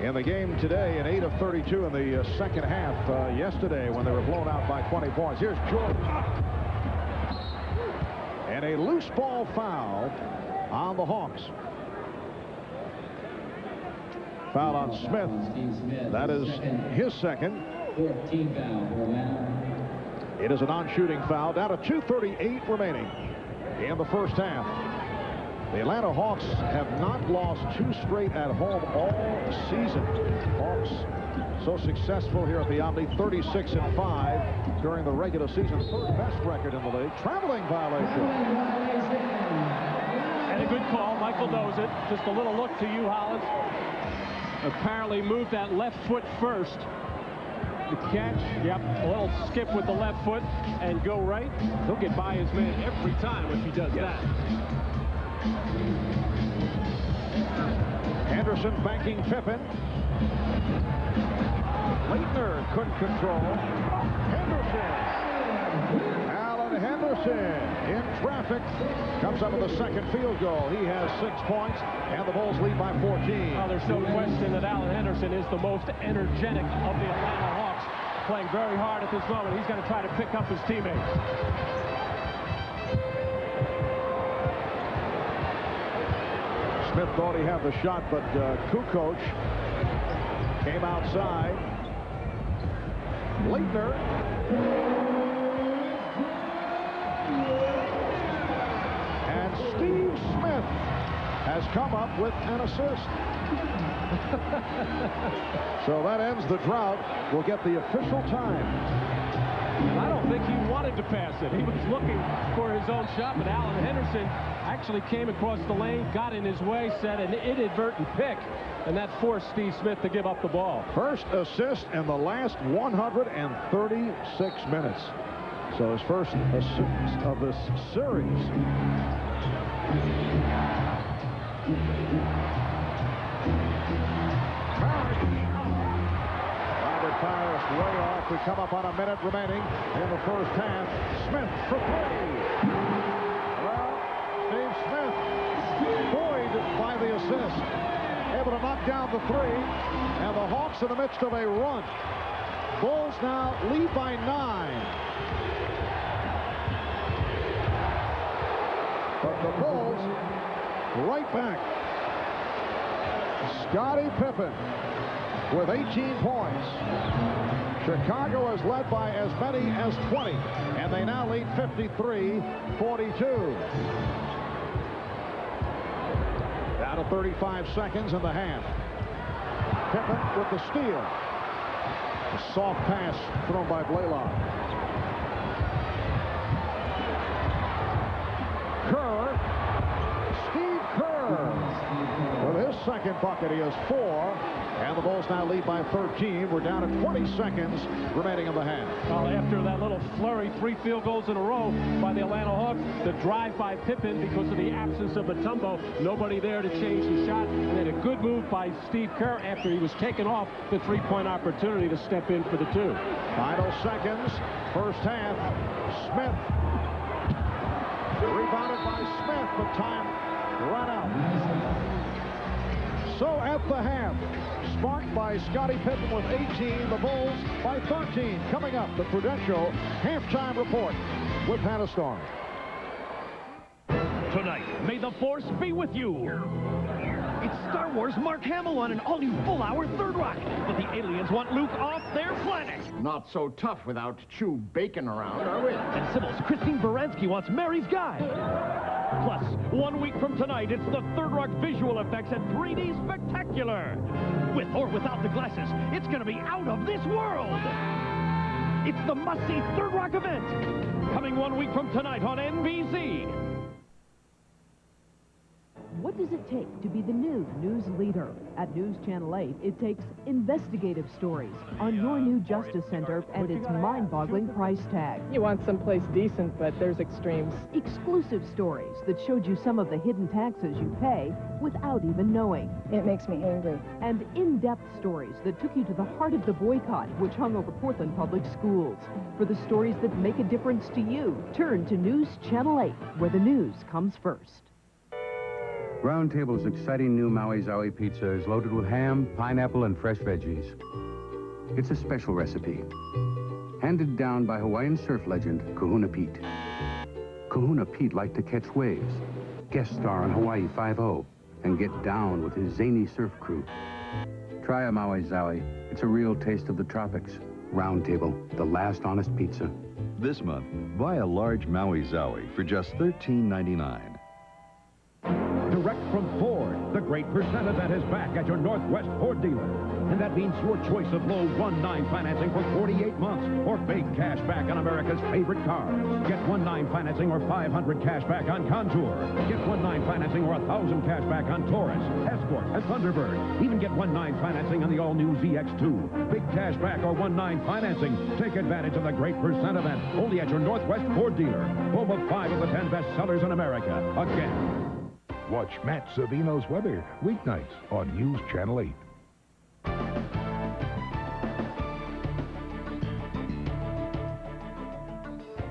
in the game today, and 8 of 32 in the second half yesterday when they were blown out by 20 points. Here's Jordan. And a loose ball foul on the Hawks. Foul on Smith. That is his second. It is a non-shooting foul. Down to 2:38 remaining in the first half. The Atlanta Hawks have not lost 2 straight at home all season. Hawks so successful here at the Omni, 36-5 during the regular season. 3rd best record in the league. Traveling violation. And a good call. Michael knows it. Just a little look to you, Hollins. Apparently moved that left foot first. The catch, yep, a little skip with the left foot and go right. He'll get by his man every time if he does that. Henderson banking Pippen. Blaitner couldn't control. Henderson. Alan Henderson in traffic. Comes up with a second field goal. He has 6 points, and the Bulls lead by 14. Well, there's no question that Alan Henderson is the most energetic of the Atlanta Hawks. playing very hard at this moment. He's going to try to pick up his teammates. Smith thought he had the shot, but Kukoc came outside. Leitner. And Steve Smith has come up with an assist. So that ends the drought. We'll get the official time. I don't think he wanted to pass it. He was looking for his own shot, but Alan Henderson actually came across the lane, got in his way, set an inadvertent pick, and that forced Steve Smith to give up the ball. First assist in the last 136 minutes. So his first assist of this series. Robert Parish way off. We come up on a minute remaining in the first half. Smith for three. Well, Steve Smith buoyed by the assist. Able to knock down the three. And the Hawks in the midst of a run. Bulls now lead by 9. But the Bulls right back. Scottie Pippen with 18 points. Chicago is led by as many as 20, and they now lead 53-42. Down to 35 seconds in the half. Pippen with the steal. A soft pass thrown by Blaylock. Kerr. Steve Kerr. With his second bucket, he has 4. And the Bulls now lead by 13. We're down to 20 seconds remaining in the half. Well, after that little flurry, 3 field goals in a row by the Atlanta Hawks, the drive by Pippen because of the absence of Mutombo. Nobody there to change the shot. And then a good move by Steve Kerr after he was taken off the three-point opportunity to step in for the 2. Final seconds. First half. Smith. Rebounded by Smith, but time ran out. So at the half, sparked by Scottie Pippen with 18, the Bulls by 13. Coming up, the Prudential halftime report with Hannah Storm. Tonight, may the Force be with you. It's Star Wars Mark Hamill on an all-new full-hour Third Rock. But the aliens want Luke off their planet. Not so tough without Chew Bacon around, are we? And Sybil's Christine Baranski wants Mary's Guide. Plus, 1 week from tonight, it's the Third Rock visual effects at 3D Spectacular. With or without the glasses, it's going to be out of this world. It's the must-see Third Rock event. Coming 1 week from tonight on NBC. What does it take to be the new news leader? At News Channel 8, it takes investigative stories on your new Justice Center and its mind-boggling price tag. You want someplace decent, but there's extremes. Exclusive stories that showed you some of the hidden taxes you pay without even knowing. It makes me angry. And in-depth stories that took you to the heart of the boycott, which hung over Portland Public Schools. For the stories that make a difference to you, turn to News Channel 8, where the news comes first. Round Table's exciting new Maui Zaui pizza is loaded with ham, pineapple, and fresh veggies. It's a special recipe, handed down by Hawaiian surf legend Kahuna Pete. Kahuna Pete liked to catch waves, guest star on Hawaii 5-0, and get down with his zany surf crew. Try a Maui Zaui. It's a real taste of the tropics. Round Table, the last honest pizza. This month, buy a large Maui Zaui for just $13.99. Direct from Ford, the great percent event is back at your Northwest Ford dealer. And that means your choice of low 1.9 financing for 48 months or big cash back on America's favorite cars. Get 1.9 financing or 500 cash back on Contour. Get 1.9 financing or 1,000 cash back on Taurus, Escort, and Thunderbird. Even get 1.9 financing on the all-new ZX2. Big cash back or 1.9 financing. Take advantage of the great percent event only at your Northwest Ford dealer. Home of 5 of the 10 best sellers in America. Again. Watch Matt Savino's weather weeknights on News Channel 8.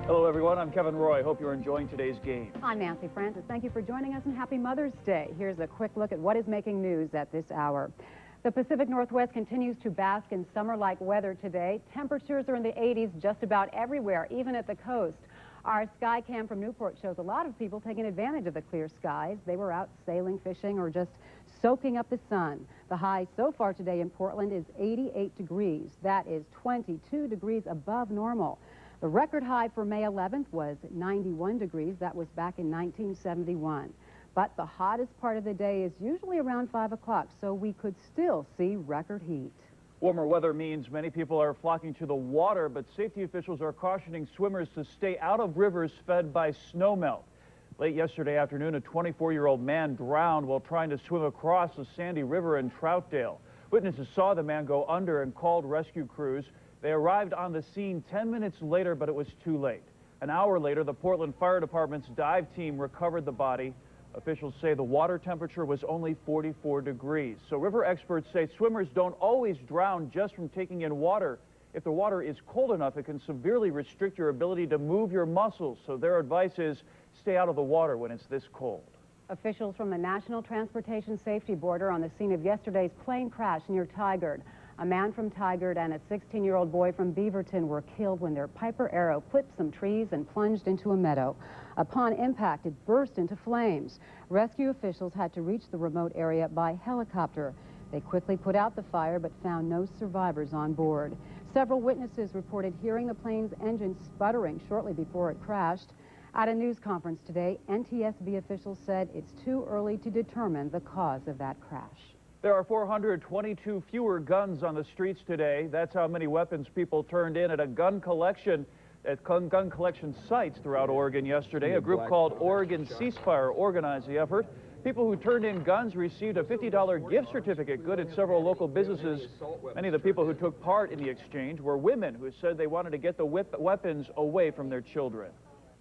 Hello, everyone. I'm Kevin Roy. Hope you're enjoying today's game. I'm Nancy Francis. Thank you for joining us, and happy Mother's Day. Here's a quick look at what is making news at this hour. The Pacific Northwest continues to bask in summer-like weather today. Temperatures are in the 80s just about everywhere, even at the coast. Our sky cam from Newport shows a lot of people taking advantage of the clear skies. They were out sailing, fishing, or just soaking up the sun. The high so far today in Portland is 88 degrees. That is 22 degrees above normal. The record high for May 11th was 91 degrees. That was back in 1971. But the hottest part of the day is usually around 5 o'clock, so we could still see record heat. Warmer weather means many people are flocking to the water, but safety officials are cautioning swimmers to stay out of rivers fed by snowmelt. Late yesterday afternoon, a 24-year-old man drowned while trying to swim across the Sandy River in Troutdale. Witnesses saw the man go under and called rescue crews. They arrived on the scene 10 minutes later, but it was too late. An hour later, the Portland Fire Department's dive team recovered the body. Officials say the water temperature was only 44 degrees. So river experts say swimmers don't always drown just from taking in water. If the water is cold enough, it can severely restrict your ability to move your muscles. So their advice is stay out of the water when it's this cold. Officials from the National Transportation Safety Board are on the scene of yesterday's plane crash near Tigard. A man from Tigard and a 16-year-old boy from Beaverton were killed when their Piper Arrow clipped some trees and plunged into a meadow. Upon impact, it burst into flames. Rescue officials had to reach the remote area by helicopter. They quickly put out the fire but found no survivors on board. Several witnesses reported hearing the plane's engine sputtering shortly before it crashed. At a news conference today, NTSB officials said it's too early to determine the cause of that crash. There are 422 fewer guns on the streets today. That's how many weapons people turned in at a gun collection sites throughout Oregon yesterday. A group called Oregon Ceasefire organized the effort. People who turned in guns received a $50 gift certificate good at several local businesses. Many of the people who took part in the exchange were women who said they wanted to get the weapons away from their children.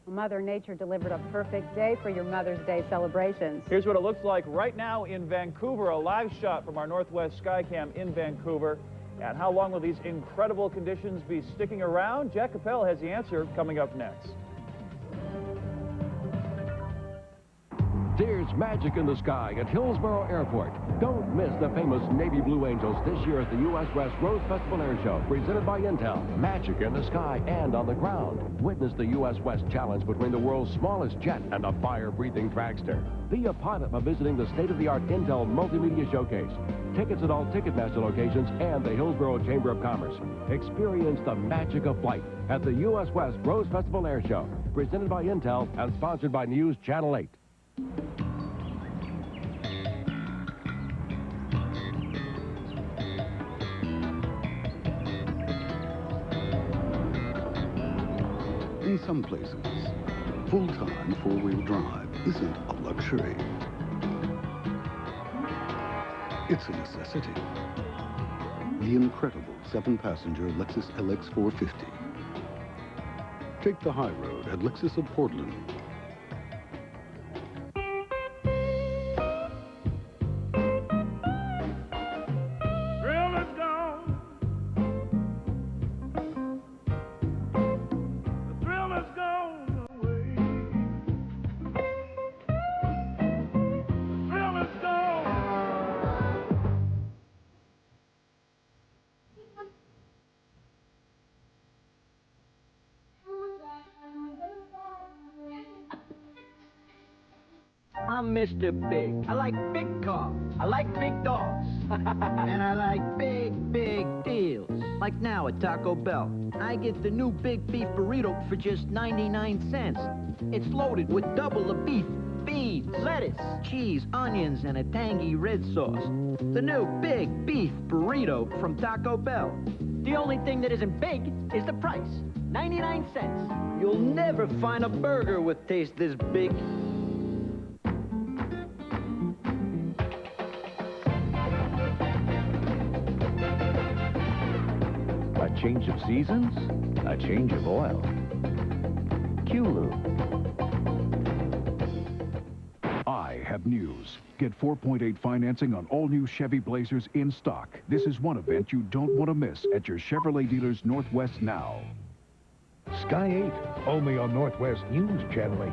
Mother Nature delivered a perfect day for your Mother's Day celebrations. Here's what it looks like right now in Vancouver, a live shot from our Northwest Skycam in Vancouver. And how long will these incredible conditions be sticking around? Jack Capel has the answer coming up next. There's magic in the sky at Hillsborough Airport. Don't miss the famous Navy Blue Angels this year at the U.S. West Rose Festival Air Show, presented by Intel. Magic in the sky and on the ground. Witness the U.S. West challenge between the world's smallest jet and a fire-breathing dragster. Be a pilot by visiting the state-of-the-art Intel Multimedia Showcase. Tickets at all Ticketmaster locations and the Hillsborough Chamber of Commerce. Experience the magic of flight at the U.S. West Rose Festival Air Show, presented by Intel and sponsored by News Channel 8. In some places, full-time four-wheel drive isn't a luxury. It's a necessity. The incredible 7-passenger Lexus LX 450. Take the high road at Lexus of Portland. I'm Mr. Big. I like big cars. I like big dogs. And I like big, big deals. Like now at Taco Bell. I get the new big beef burrito for just 99 cents. It's loaded with double the beef, beans, lettuce, cheese, onions, and a tangy red sauce. The new big beef burrito from Taco Bell. The only thing that isn't big is the price. 99 cents. You'll never find a burger with taste this big. A change of seasons, a change of oil. Q-Lube. I have news. Get 4.8 financing on all new Chevy Blazers in stock. This is one event you don't want to miss at your Chevrolet dealers Northwest now. Sky 8, only on Northwest News Channel 8.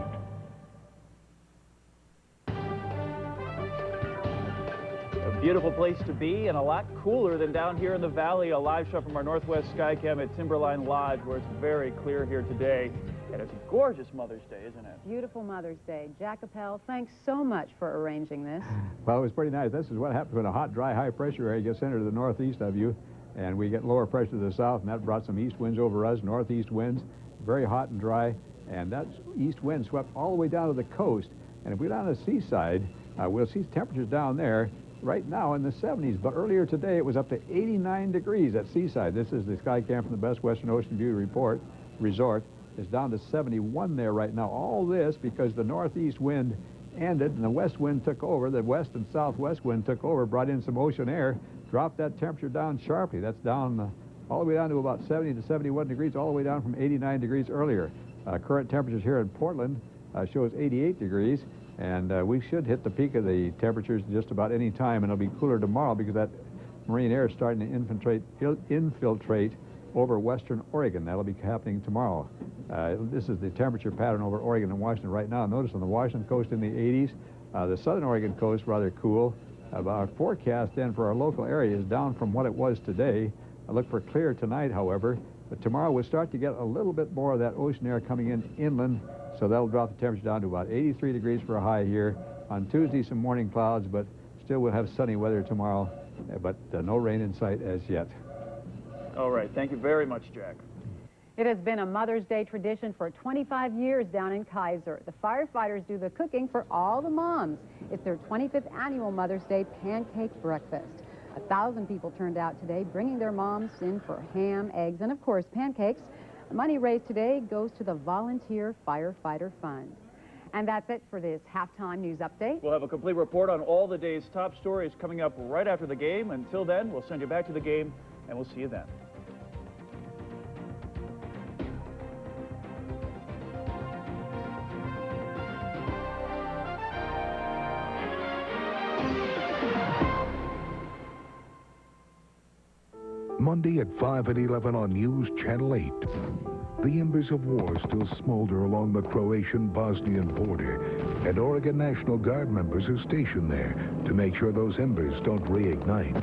Beautiful place to be and a lot cooler than down here in the valley. A live shot from our Northwest Skycam at Timberline Lodge, where it's very clear here today. And it's a gorgeous Mother's Day, isn't it? Beautiful Mother's Day. Jack Appel, thanks so much for arranging this. Well, it was pretty nice. This is what happens when a hot, dry, high-pressure area gets centered to the northeast of you, and we get lower pressure to the south, and that brought some east winds over us, northeast winds, very hot and dry, and that east wind swept all the way down to the coast. And if we're down the seaside, we'll see temperatures down there right now in the 70s, but earlier today it was up to 89 degrees at Seaside. This is the Skycam from the Best Western Ocean View Resort. It's down to 71 there right now. All this because the northeast wind ended and the west wind took over. The west and southwest wind took over, brought in some ocean air, dropped that temperature down sharply. That's down all the way down to about 70 to 71 degrees, all the way down from 89 degrees earlier. Current temperatures here in Portland shows 88 degrees, and we should hit the peak of the temperatures just about any time, and it'll be cooler tomorrow because that marine air is starting to infiltrate over western Oregon. That'll be happening tomorrow. This is the temperature pattern over Oregon and Washington right now. Notice on the Washington coast in the 80s, the southern Oregon coast rather cool. Our forecast then for our local area is down from what it was today. I look for clear tonight, however, but tomorrow we'll start to get a little bit more of that ocean air coming in inland, so that'll drop the temperature down to about 83 degrees for a high here. On Tuesday, some morning clouds, but still we'll have sunny weather tomorrow, but no rain in sight as yet. All right. Thank you very much, Jack. It has been a Mother's Day tradition for 25 years down in Kaiser. The firefighters do the cooking for all the moms. It's their 25th annual Mother's Day pancake breakfast. 1,000 people turned out today, bringing their moms in for ham, eggs, and of course pancakes. The money raised today goes to the Volunteer Firefighter Fund. And that's it for this halftime news update. We'll have a complete report on all the day's top stories coming up right after the game. Until then, we'll send you back to the game, and we'll see you then. Monday at 5 and 11 on News Channel 8. The embers of war still smolder along the Croatian-Bosnian border, and Oregon National Guard members are stationed there to make sure those embers don't reignite.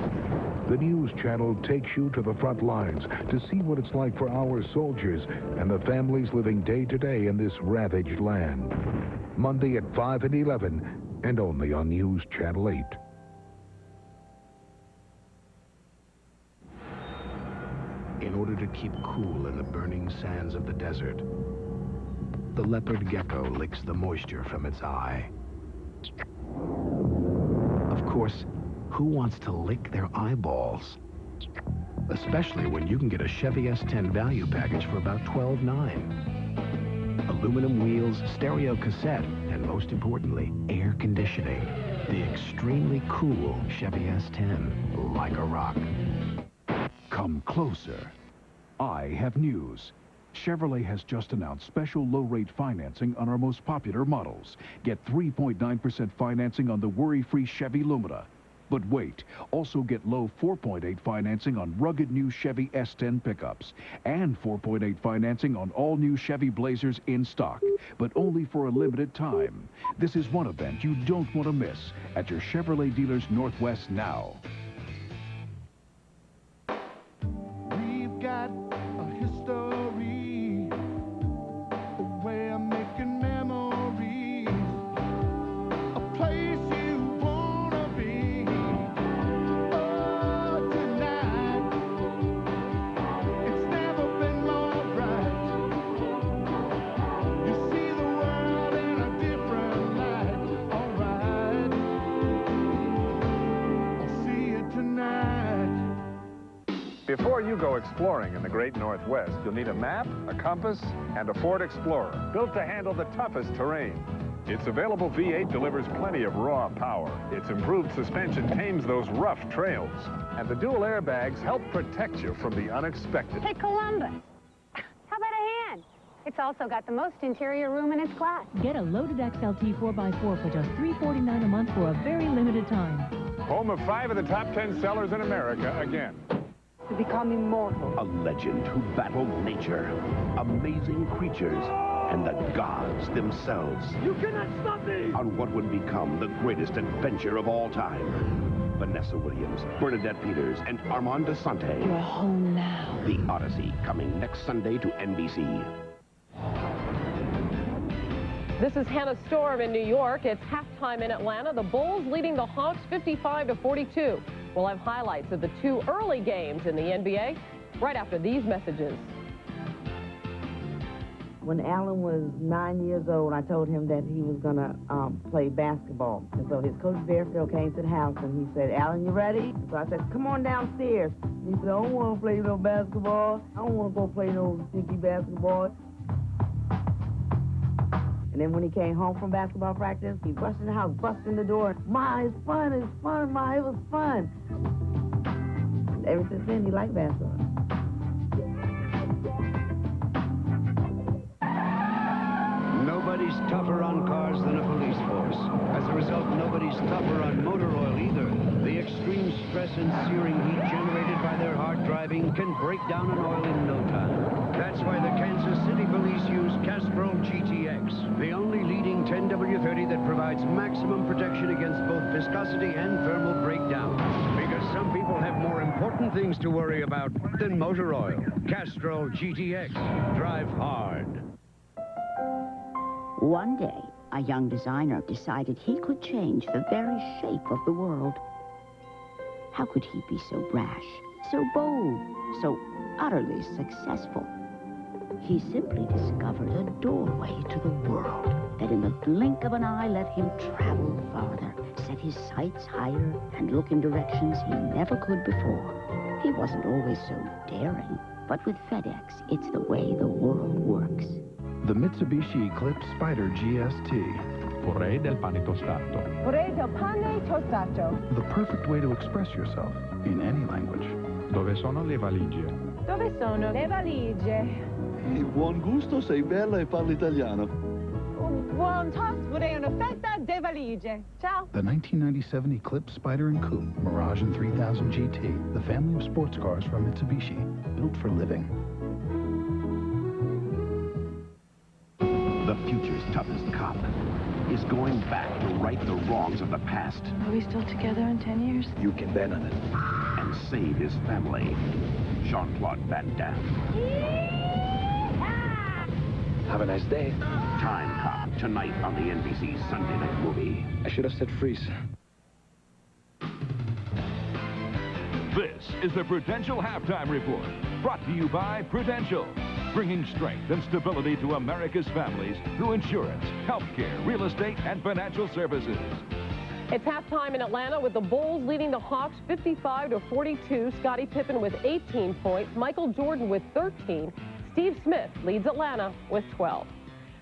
The News Channel takes you to the front lines to see what it's like for our soldiers and the families living day to day in this ravaged land. Monday at 5 and 11, and only on News Channel 8. In order to keep cool in the burning sands of the desert, the leopard gecko licks the moisture from its eye. Of course, who wants to lick their eyeballs? Especially when you can get a Chevy S10 value package for about $12,900. Aluminum wheels, stereo cassette, and most importantly, air conditioning. The extremely cool Chevy S10, like a rock. Come closer. I have news. Chevrolet has just announced special low-rate financing on our most popular models. Get 3.9% financing on the worry-free Chevy Lumina. But wait, also get low 4.8 financing on rugged new Chevy S10 pickups and 4.8 financing on all new Chevy Blazers in stock, but only for a limited time. This is one event you don't want to miss at your Chevrolet dealers Northwest now. We've got a history, a way of making memories, a place you wanna be. Oh, tonight, it's never been more bright. You see the world in a different light. Alright, I'll see you tonight. Before you go exploring in the great Northwest, you'll need a map, a compass, and a Ford Explorer, built to handle the toughest terrain. Its available V8 delivers plenty of raw power. Its improved suspension tames those rough trails. And the dual airbags help protect you from the unexpected. Hey, Columbus, how about a hand? It's also got the most interior room in its class. Get a loaded XLT 4x4 for just $349 a month for a very limited time. Home of 5 of the top 10 sellers in America again. To become immortal. A legend who battled nature, amazing creatures, and the gods themselves. You cannot stop me! On what would become the greatest adventure of all time. Vanessa Williams, Bernadette Peters, and Armand Desante. You're home now. The Odyssey, coming next Sunday to NBC. This is Hannah Storm in New York. It's halftime in Atlanta. The Bulls leading the Hawks 55-42. We'll have highlights of the two early games in the NBA right after these messages. When Alan was 9 years old, I told him that he was going to play basketball. And so his coach Bearfield came to the house and he said, Alan, you ready? So I said, come on downstairs. And he said, I don't want to play no basketball. I don't want to go play no stinky basketball. And then when he came home from basketball practice, he rushed in the house, busting the door. Ma, it's fun, Ma, it was fun. And ever since then, he liked basketball. Nobody's tougher on cars than a police force. As a result, nobody's tougher on motor oil either. The extreme stress and searing heat generated by their hard driving can break down an oil in no time. That's why the Kansas City police use Castrol GTX, the only leading 10W30 that provides maximum protection against both viscosity and thermal breakdown. Because some people have more important things to worry about than motor oil. Castrol GTX. Drive hard. One day, a young designer decided he could change the very shape of the world. How could he be so brash, so bold, so utterly successful? He simply discovered a doorway to the world that in the blink of an eye let him travel farther, set his sights higher, and look in directions he never could before. He wasn't always so daring, but with FedEx, it's the way the world works. The Mitsubishi Eclipse Spider GST. Vorrei del pane tostato. Vorrei del pane tostato. The perfect way to express yourself in any language. Dove sono le valigie? Dove sono le valigie? Buon gusto, sei bella e parli italiano. Buon toast, vorrei una fetta de valigie. Ciao. The 1997 Eclipse Spider and Coupe Mirage and 3000 GT, the family of sports cars from Mitsubishi, built for living. The future's toughest cop is going back to right the wrongs of the past. Are we still together in 10 years? You can bet on it. And save his family. Jean-Claude Van Damme. Have a nice day. Time Cop, tonight on the NBC Sunday Night Movie. I should have said freeze. This is the Prudential Halftime Report, brought to you by Prudential, bringing strength and stability to America's families through insurance, healthcare, real estate, and financial services. It's halftime in Atlanta with the Bulls leading the Hawks 55-42. Scottie Pippen with 18 points, Michael Jordan with 13. Steve Smith leads Atlanta with 12.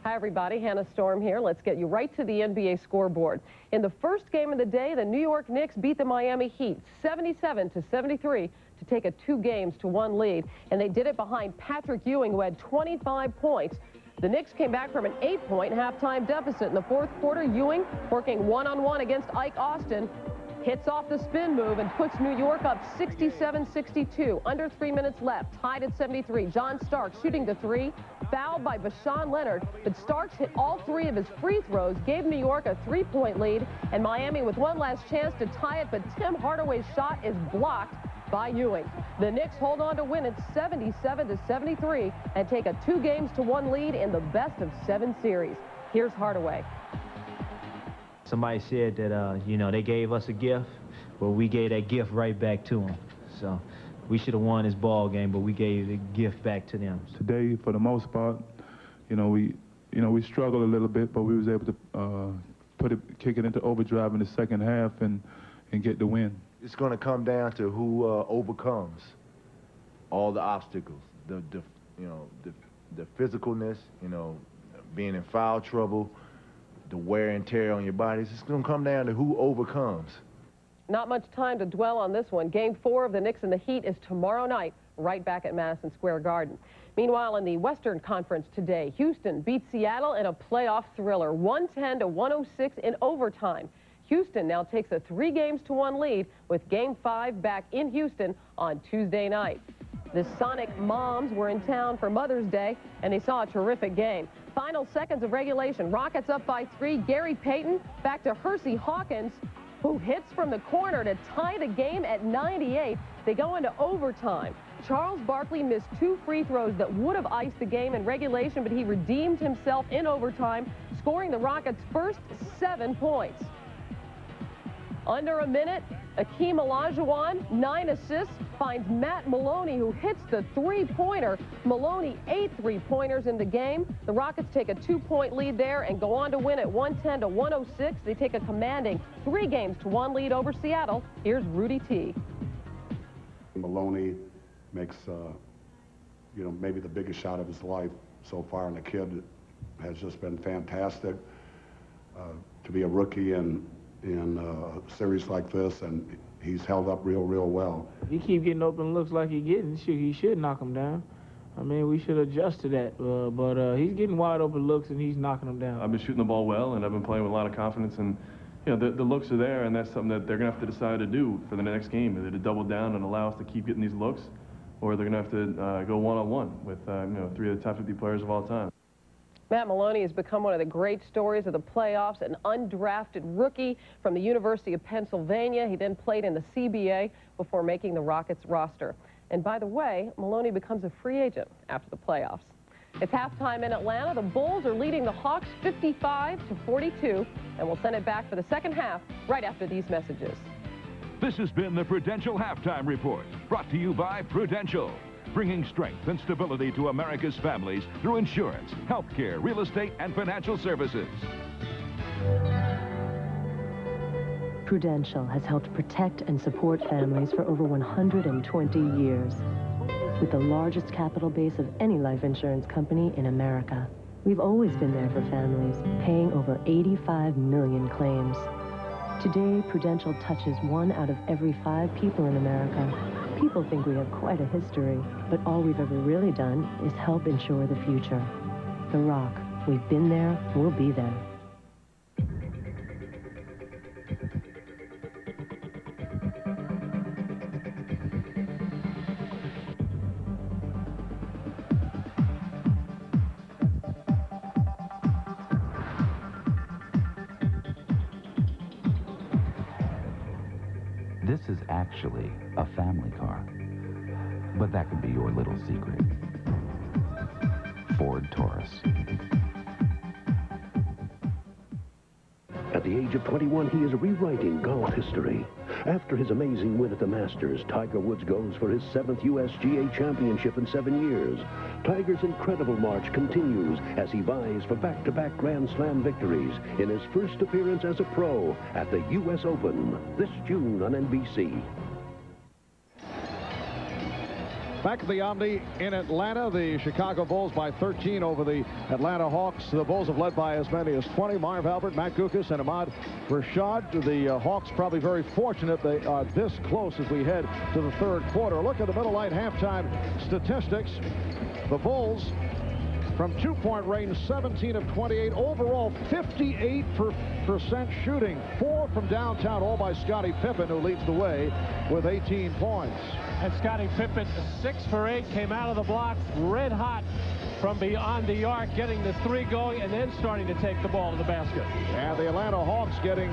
Hi, everybody. Hannah Storm here. Let's get you right to the NBA scoreboard. In the first game of the day, the New York Knicks beat the Miami Heat 77-73 to take a 2-1 lead. And they did it behind Patrick Ewing, who had 25 points. The Knicks came back from an 8-point halftime deficit in the fourth quarter. Ewing, working one-on-one against Ike Austin, hits off the spin move and puts New York up 67-62. Under 3 minutes left, tied at 73. John Starks shooting the three, fouled by Vashawn Leonard, but Starks hit all 3 of his free throws, gave New York a 3-point lead, and Miami with one last chance to tie it, but Tim Hardaway's shot is blocked by Ewing. The Knicks hold on to win it 77-73 and take a 2-1 lead in the best-of-7 series. Here's Hardaway. Somebody said that, you know, they gave us a gift, but we gave that gift right back to them. So we should have won this ball game, but we gave the gift back to them. Today, for the most part, we struggled a little bit, but we was able to kick it into overdrive in the second half and get the win. It's going to come down to who overcomes all the obstacles, the physicalness, being in foul trouble, the wear and tear on your bodies. It's going to come down to who overcomes. Not much time to dwell on this one. Game 4 of the Knicks and the Heat is tomorrow night, right back at Madison Square Garden. Meanwhile, in the Western Conference today, Houston beat Seattle in a playoff thriller, 110-106 in overtime. Houston now takes a 3-1 lead with Game 5 back in Houston on Tuesday night. The Sonic moms were in town for Mother's Day, and they saw a terrific game. Final seconds of regulation. Rockets up by 3. Gary Payton back to Hersey Hawkins. who hits from the corner to tie the game at 98. They go into overtime. Charles Barkley missed 2 free throws that would have iced the game in regulation, but he redeemed himself in overtime, scoring the Rockets' first 7 points. Under a minute, Akeem Olajuwon, 9 assists, finds Matt Maloney, who hits the three-pointer. Maloney 8 three-pointers in the game. The Rockets take a 2-point lead there and go on to win at 110-106. They take a commanding 3-1 lead over Seattle. Here's Rudy T. Maloney makes, maybe the biggest shot of his life so far, and the kid has just been fantastic to be a rookie in a series like this, and he's held up real well. He keep getting open looks like he should knock him down. I mean, we should adjust to that, but he's getting wide open looks and he's knocking them down. I've been shooting the ball well, and I've been playing with a lot of confidence, and the looks are there, and that's something that they're going to have to decide to do for the next game, either to double down and allow us to keep getting these looks, or they're going to have to go one-on-one with 3 of the top 50 players of all time. Matt Maloney has become one of the great stories of the playoffs, an undrafted rookie from the University of Pennsylvania. He then played in the CBA before making the Rockets roster. And by the way, Maloney becomes a free agent after the playoffs. It's halftime in Atlanta. The Bulls are leading the Hawks 55-42, and we'll send it back for the second half right after these messages. This has been the Prudential Halftime Report, brought to you by Prudential, bringing strength and stability to America's families through insurance, healthcare, real estate, and financial services. Prudential has helped protect and support families for over 120 years. With the largest capital base of any life insurance company in America, we've always been there for families, paying over 85 million claims. Today, Prudential touches 1 out of every 5 people in America. People think we have quite a history, but all we've ever really done is help insure the future. The Rock, we've been there, we'll be there. This is actually a family car, but that could be your little secret. Ford Taurus. At the age of 21, he is rewriting golf history. After his amazing win at the Masters, Tiger Woods goes for his 7th USGA championship in 7 years. Tiger's incredible march continues as he vies for back-to-back Grand Slam victories in his first appearance as a pro at the U.S. Open this June on NBC. Back at the Omni in Atlanta, the Chicago Bulls by 13 over the Atlanta Hawks. The Bulls have led by as many as 20. Marv Albert, Matt Guokas, and Ahmad Rashad. The Hawks probably very fortunate they are this close as we head to the third quarter. Look at the middle light halftime statistics. The Bulls from 2-point range, 17 of 28. Overall, 58% shooting. 4 from downtown, all by Scottie Pippen, who leads the way with 18 points. And Scottie Pippen, 6 for 8, came out of the block red hot from beyond the arc, getting the 3 going and then starting to take the ball to the basket. And the Atlanta Hawks getting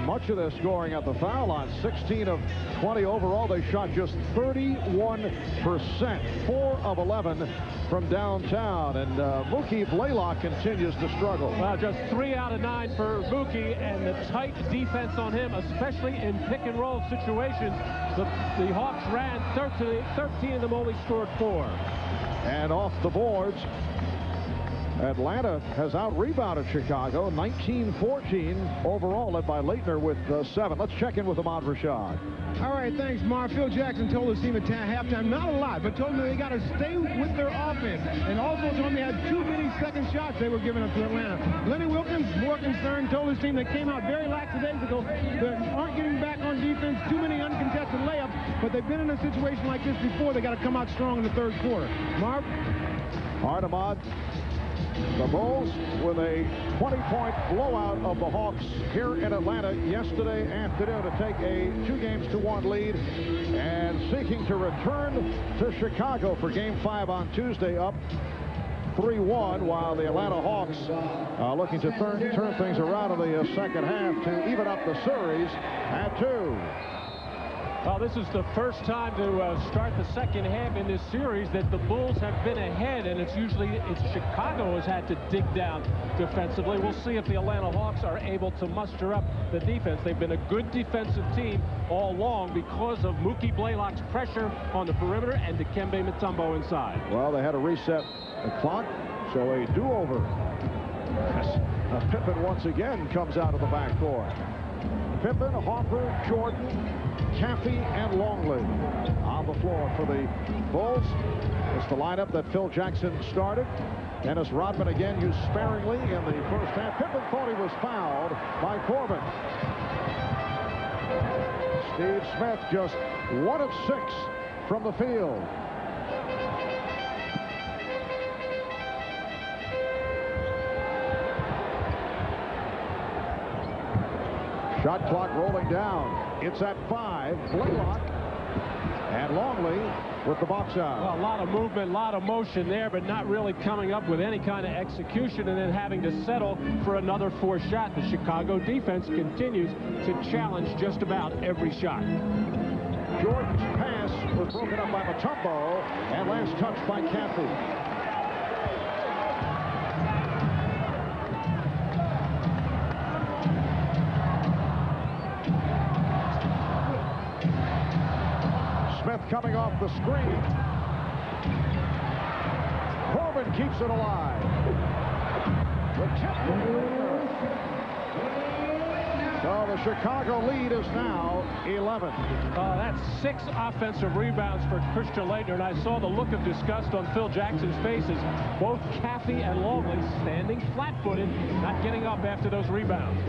much of their scoring at the foul line. 16 of 20 overall. They shot just 31%. 4 of 11 from downtown. And Mookie Blaylock continues to struggle. Well, just 3 out of 9 for Mookie, and the tight defense on him, especially in pick-and-roll situations. The Hawks ran 13 of them only scored 4. And off the boards, Atlanta has out-rebounded Chicago, 19-14 overall, led by Leitner with 7. Let's check in with Ahmad Rashad. All right, thanks, Mark. Phil Jackson told his team at halftime, not a lot, but told them they got to stay with their offense. And also told them they had too many second shots they were giving up to Atlanta. Lenny Wilkins, more concerned, told his team they came out very lackadaisical. They aren't getting back on defense, too many uncontested layups, but they've been in a situation like this before. They got to come out strong in the third quarter. Mark? All right, Ahmad. The Bulls with a 20-point blowout of the Hawks here in Atlanta yesterday afternoon to take a 2-1 lead and seeking to return to Chicago for Game 5 on Tuesday, up 3-1, while the Atlanta Hawks are looking to turn things around in the second half to even up the series at 2. Well, this is the first time to start the second half in this series that the Bulls have been ahead, and it's Chicago has had to dig down defensively. We'll see if the Atlanta Hawks are able to muster up the defense. They've been a good defensive team all along because of Mookie Blaylock's pressure on the perimeter and Dikembe Mutombo inside. Well, they had to reset the clock, so a do-over. Yes. Pippen once again comes out of the backcourt. Pippen, Harper, Jordan, Caffey, and Longley on the floor for the Bulls. It's the lineup that Phil Jackson started. Dennis Rodman again used sparingly in the first half. Pippen thought he was fouled by Corbin. Steve Smith just 1 of 6 from the field. Shot clock rolling down. It's at 5. Blaylock and Longley with the box out. Well, a lot of movement, a lot of motion there, but not really coming up with any kind of execution, and then having to settle for another 4 shot. The Chicago defense continues to challenge just about every shot. Jordan's pass was broken up by Mutombo, and last touch by Caffey. Coming off the screen. Corbin keeps it alive. So the Chicago lead is now 11. That's 6 offensive rebounds for Christian Laettner, and I saw the look of disgust on Phil Jackson's faces. Both Caffey and Longley standing flat-footed, not getting up after those rebounds.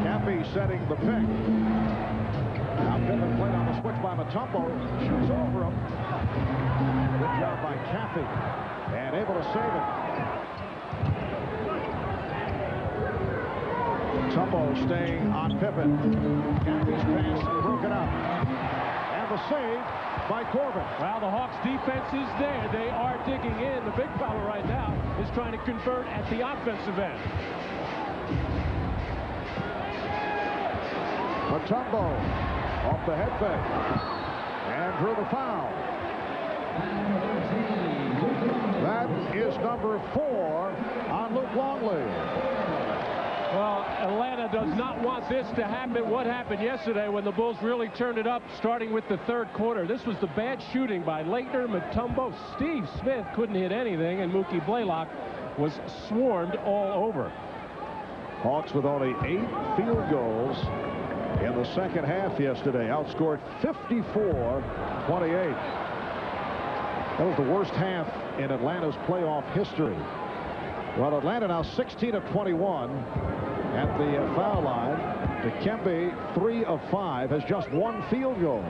Caffey setting the pick. Now Pippen played on the switch by Mutombo. Shoots over him. Good job by Caffey. And able to save it. Mutombo staying on Pippen. Caffey's pass broken up. And the save by Corbin. Well, the Hawks defense is there. They are digging in. The big fella right now is trying to convert at the offensive end. Mutombo off the head fake and drew the foul. That is number 4 on Luke Longley. Well, Atlanta does not want this to happen. What happened yesterday when the Bulls really turned it up, starting with the third quarter? This was the bad shooting by Laettner, Mutombo. Steve Smith couldn't hit anything, and Mookie Blaylock was swarmed all over. Hawks with only 8 field goals in the second half yesterday, outscored 54-28. That was the worst half in Atlanta's playoff history. Well, Atlanta now 16 of 21 at the foul line. Dikembe 3 of 5, has just 1 field goal.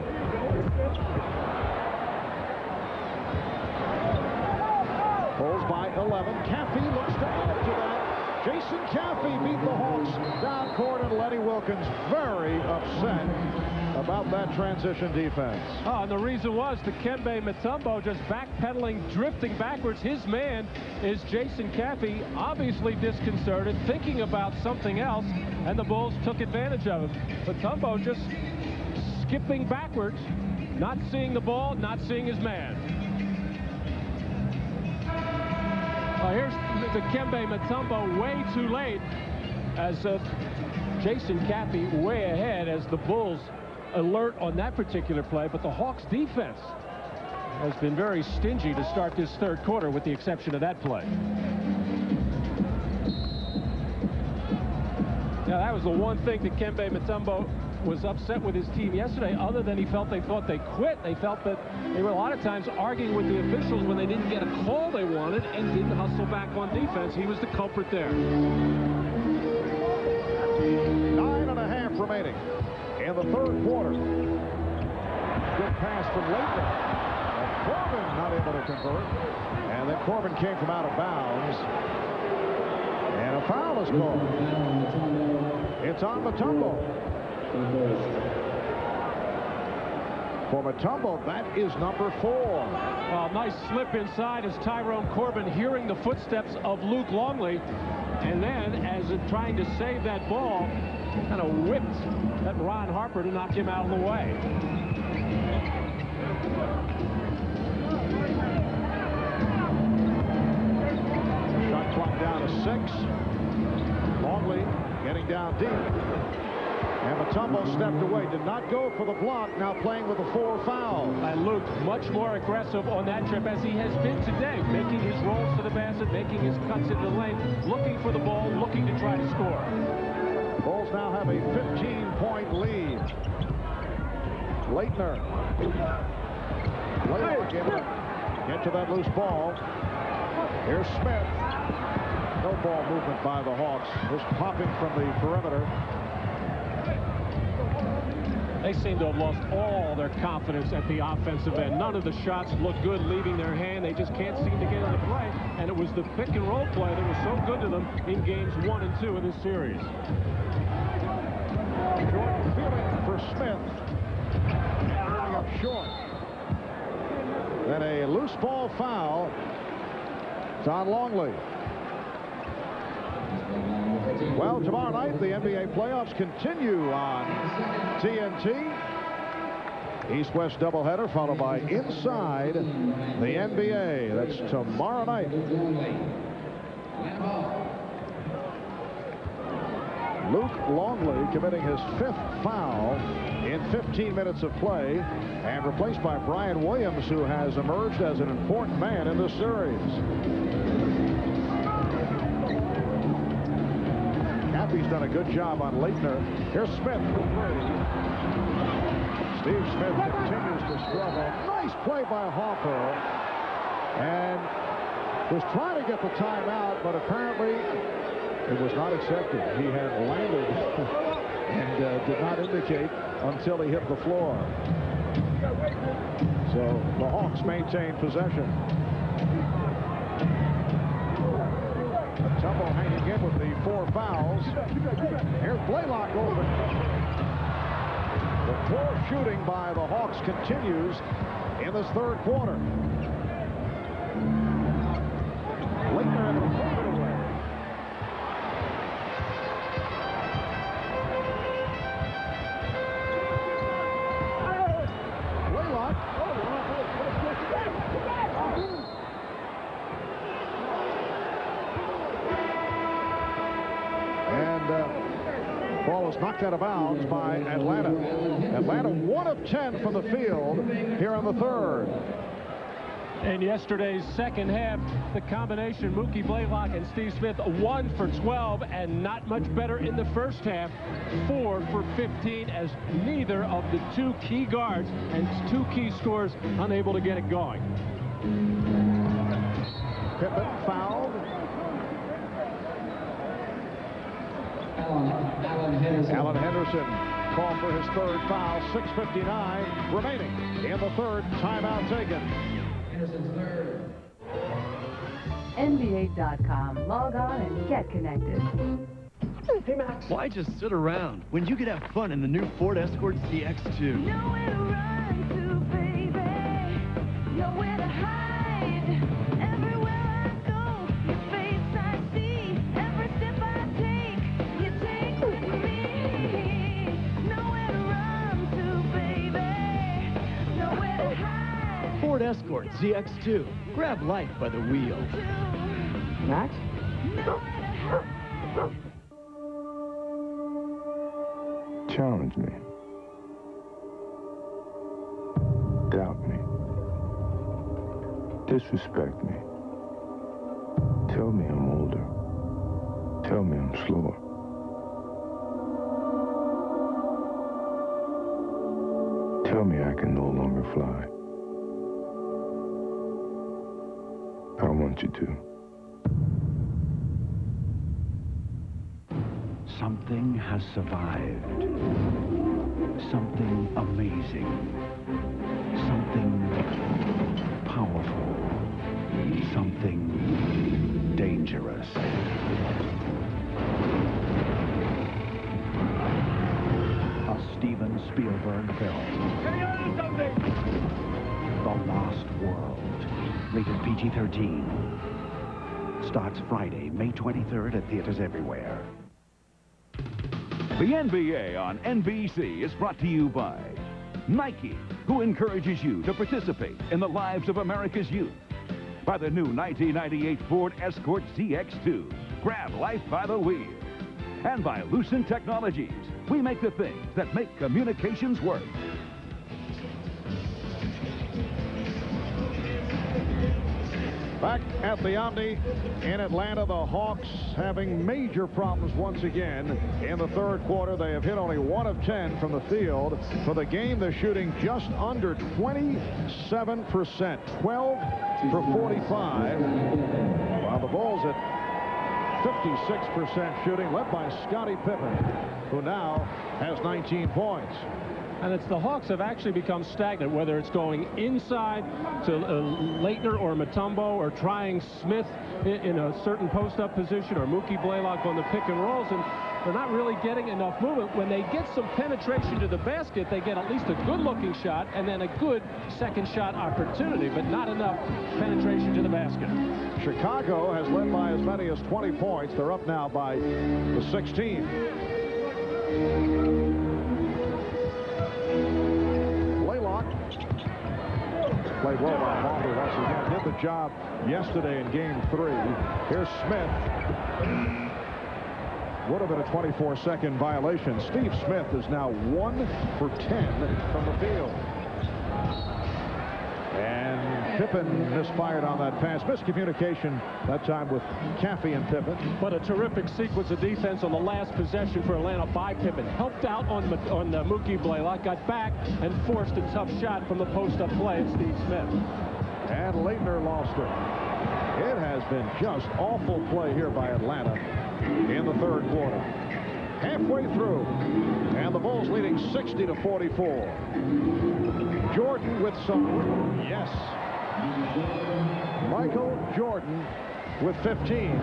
Bulls by 11. Caffey looks to add to that. Jason Caffey beat the Hawks down court, and Lenny Wilkens very upset about that transition defense. Oh, and the reason was Dikembe Mutombo just backpedaling, drifting backwards. His man is Jason Caffey, obviously disconcerted, thinking about something else, and the Bulls took advantage of it. Mutombo just skipping backwards, not seeing the ball, not seeing his man. Here's Dikembe Mutombo way too late, as Jason Caffey way ahead as the Bulls alert on that particular play. But the Hawks defense has been very stingy to start this third quarter, with the exception of that play. Now, that was the one thing that Dikembe Mutombo was upset with his team yesterday, other than he felt they thought they quit. They felt that they were a lot of times arguing with the officials when they didn't get a call they wanted and didn't hustle back on defense. He was the culprit there. 9.5 remaining in the third quarter. Good pass from Laettner. And Corbin not able to convert. And then Corbin came from out of bounds. And a foul is called. It's on Mutombo. For Mutombo, that is number 4. Well, nice slip inside as Tyrone Corbin hearing the footsteps of Luke Longley. And then, as trying to save that ball, kind of whipped at Ron Harper to knock him out of the way. Shot clock down to 6. Longley getting down deep. And Mutombo stepped away, did not go for the block, now playing with a 4 foul. And Luke much more aggressive on that trip as he has been today, making his rolls to the basket, making his cuts into the lane, looking for the ball, looking to try to score. Bulls now have a 15-point lead. Leitner. Blaylock get to that loose ball. Here's Smith. No ball movement by the Hawks. Just popping from the perimeter. They seem to have lost all their confidence at the offensive end. None of the shots look good leaving their hand. They just can't seem to get into play. And it was the pick and roll play that was so good to them in games 1 and 2 of this series. Jordan feeling for Smith. Turning up short. Then a loose ball foul. It's on Longley. Well, tomorrow night, the NBA playoffs continue on TNT. East-West doubleheader followed by Inside the NBA. That's tomorrow night. Luke Longley committing his 5th foul in 15 minutes of play and replaced by Brian Williams, who has emerged as an important man in this series. He's done a good job on Leitner. Here's Smith for 3. Steve Smith continues to struggle. Nice play by Harper. And was trying to get the timeout, but apparently it was not accepted. He had landed and did not indicate until he hit the floor. So the Hawks maintain possession. Mutombo hanging in with the 4 fouls. Here's Blaylock over. The poor shooting by the Hawks continues in this 3rd quarter. Leitner having to hold it away. Blaylock. Ball was knocked out of bounds by Atlanta. Atlanta 1 of 10 from the field here in the 3rd. In yesterday's second half, the combination Mookie Blaylock and Steve Smith 1 for 12 and not much better in the first half. 4 for 15 as neither of the 2 key guards and 2 key scorers unable to get it going. Pippen fouled. Alan Henderson called for his 3rd foul. 6:59 remaining in the 3rd. Timeout taken. Henderson's 3rd. NBA.com. Log on and get connected. Hey, Max. Why just sit around when you could have fun in the new Ford Escort CX2? Nowhere to run to, baby. Nowhere to hide. Everywhere I go, your face I see. Every step I take, you take with me. Nowhere to run to, baby. Nowhere to hide. Ford Escort ZX2. Grab life by the wheel. Max? Challenge me. Doubt me. Disrespect me. Tell me I'm older. Tell me I'm slower. Tell me I can no longer fly. I want you to. Something has survived. Something amazing. Something powerful. Something dangerous. A Steven Spielberg film. rated PG-13. Starts Friday, May 23rd at theaters everywhere. The NBA on NBC is brought to you by Nike, who encourages you to participate in the lives of America's youth. By the new 1998 Ford Escort ZX2. Grab life by the wheel. And by Lucent Technologies. We make the things that make communications work. Back at the Omni in Atlanta, the Hawks having major problems once again in the third quarter. They have hit only 1 of 10 from the field. For the game, they're shooting just under 27%, 12 for 45. While the Bulls at 56% shooting, led by Scottie Pippen, who now has 19 points. And it's the Hawks have actually become stagnant, whether it's going inside to Leitner or Mutombo, or trying Smith in a certain post-up position, or Mookie Blaylock on the pick and rolls, and they're not really getting enough movement. When they get some penetration to the basket, they get at least a good-looking shot and then a good second shot opportunity, but not enough penetration to the basket. Chicago has led by as many as 20 points. They're up now by the 16. Blaylock played well by Hoffer once again. Did the job yesterday in game 3. Here's Smith. Would have been a 24-second violation. Steve Smith is now 1 for 10 from the field. And Pippen misfired on that pass. Miscommunication that time with Caffey and Pippen. But a terrific sequence of defense on the last possession for Atlanta by Pippen. Helped out on Mookie Blaylock, got back and forced a tough shot from the post-up play at Steve Smith. And Leitner lost it. It has been just awful play here by Atlanta in the third quarter. Halfway through, and the Bulls leading 60-44. Jordan with some, yes. Michael Jordan with 15.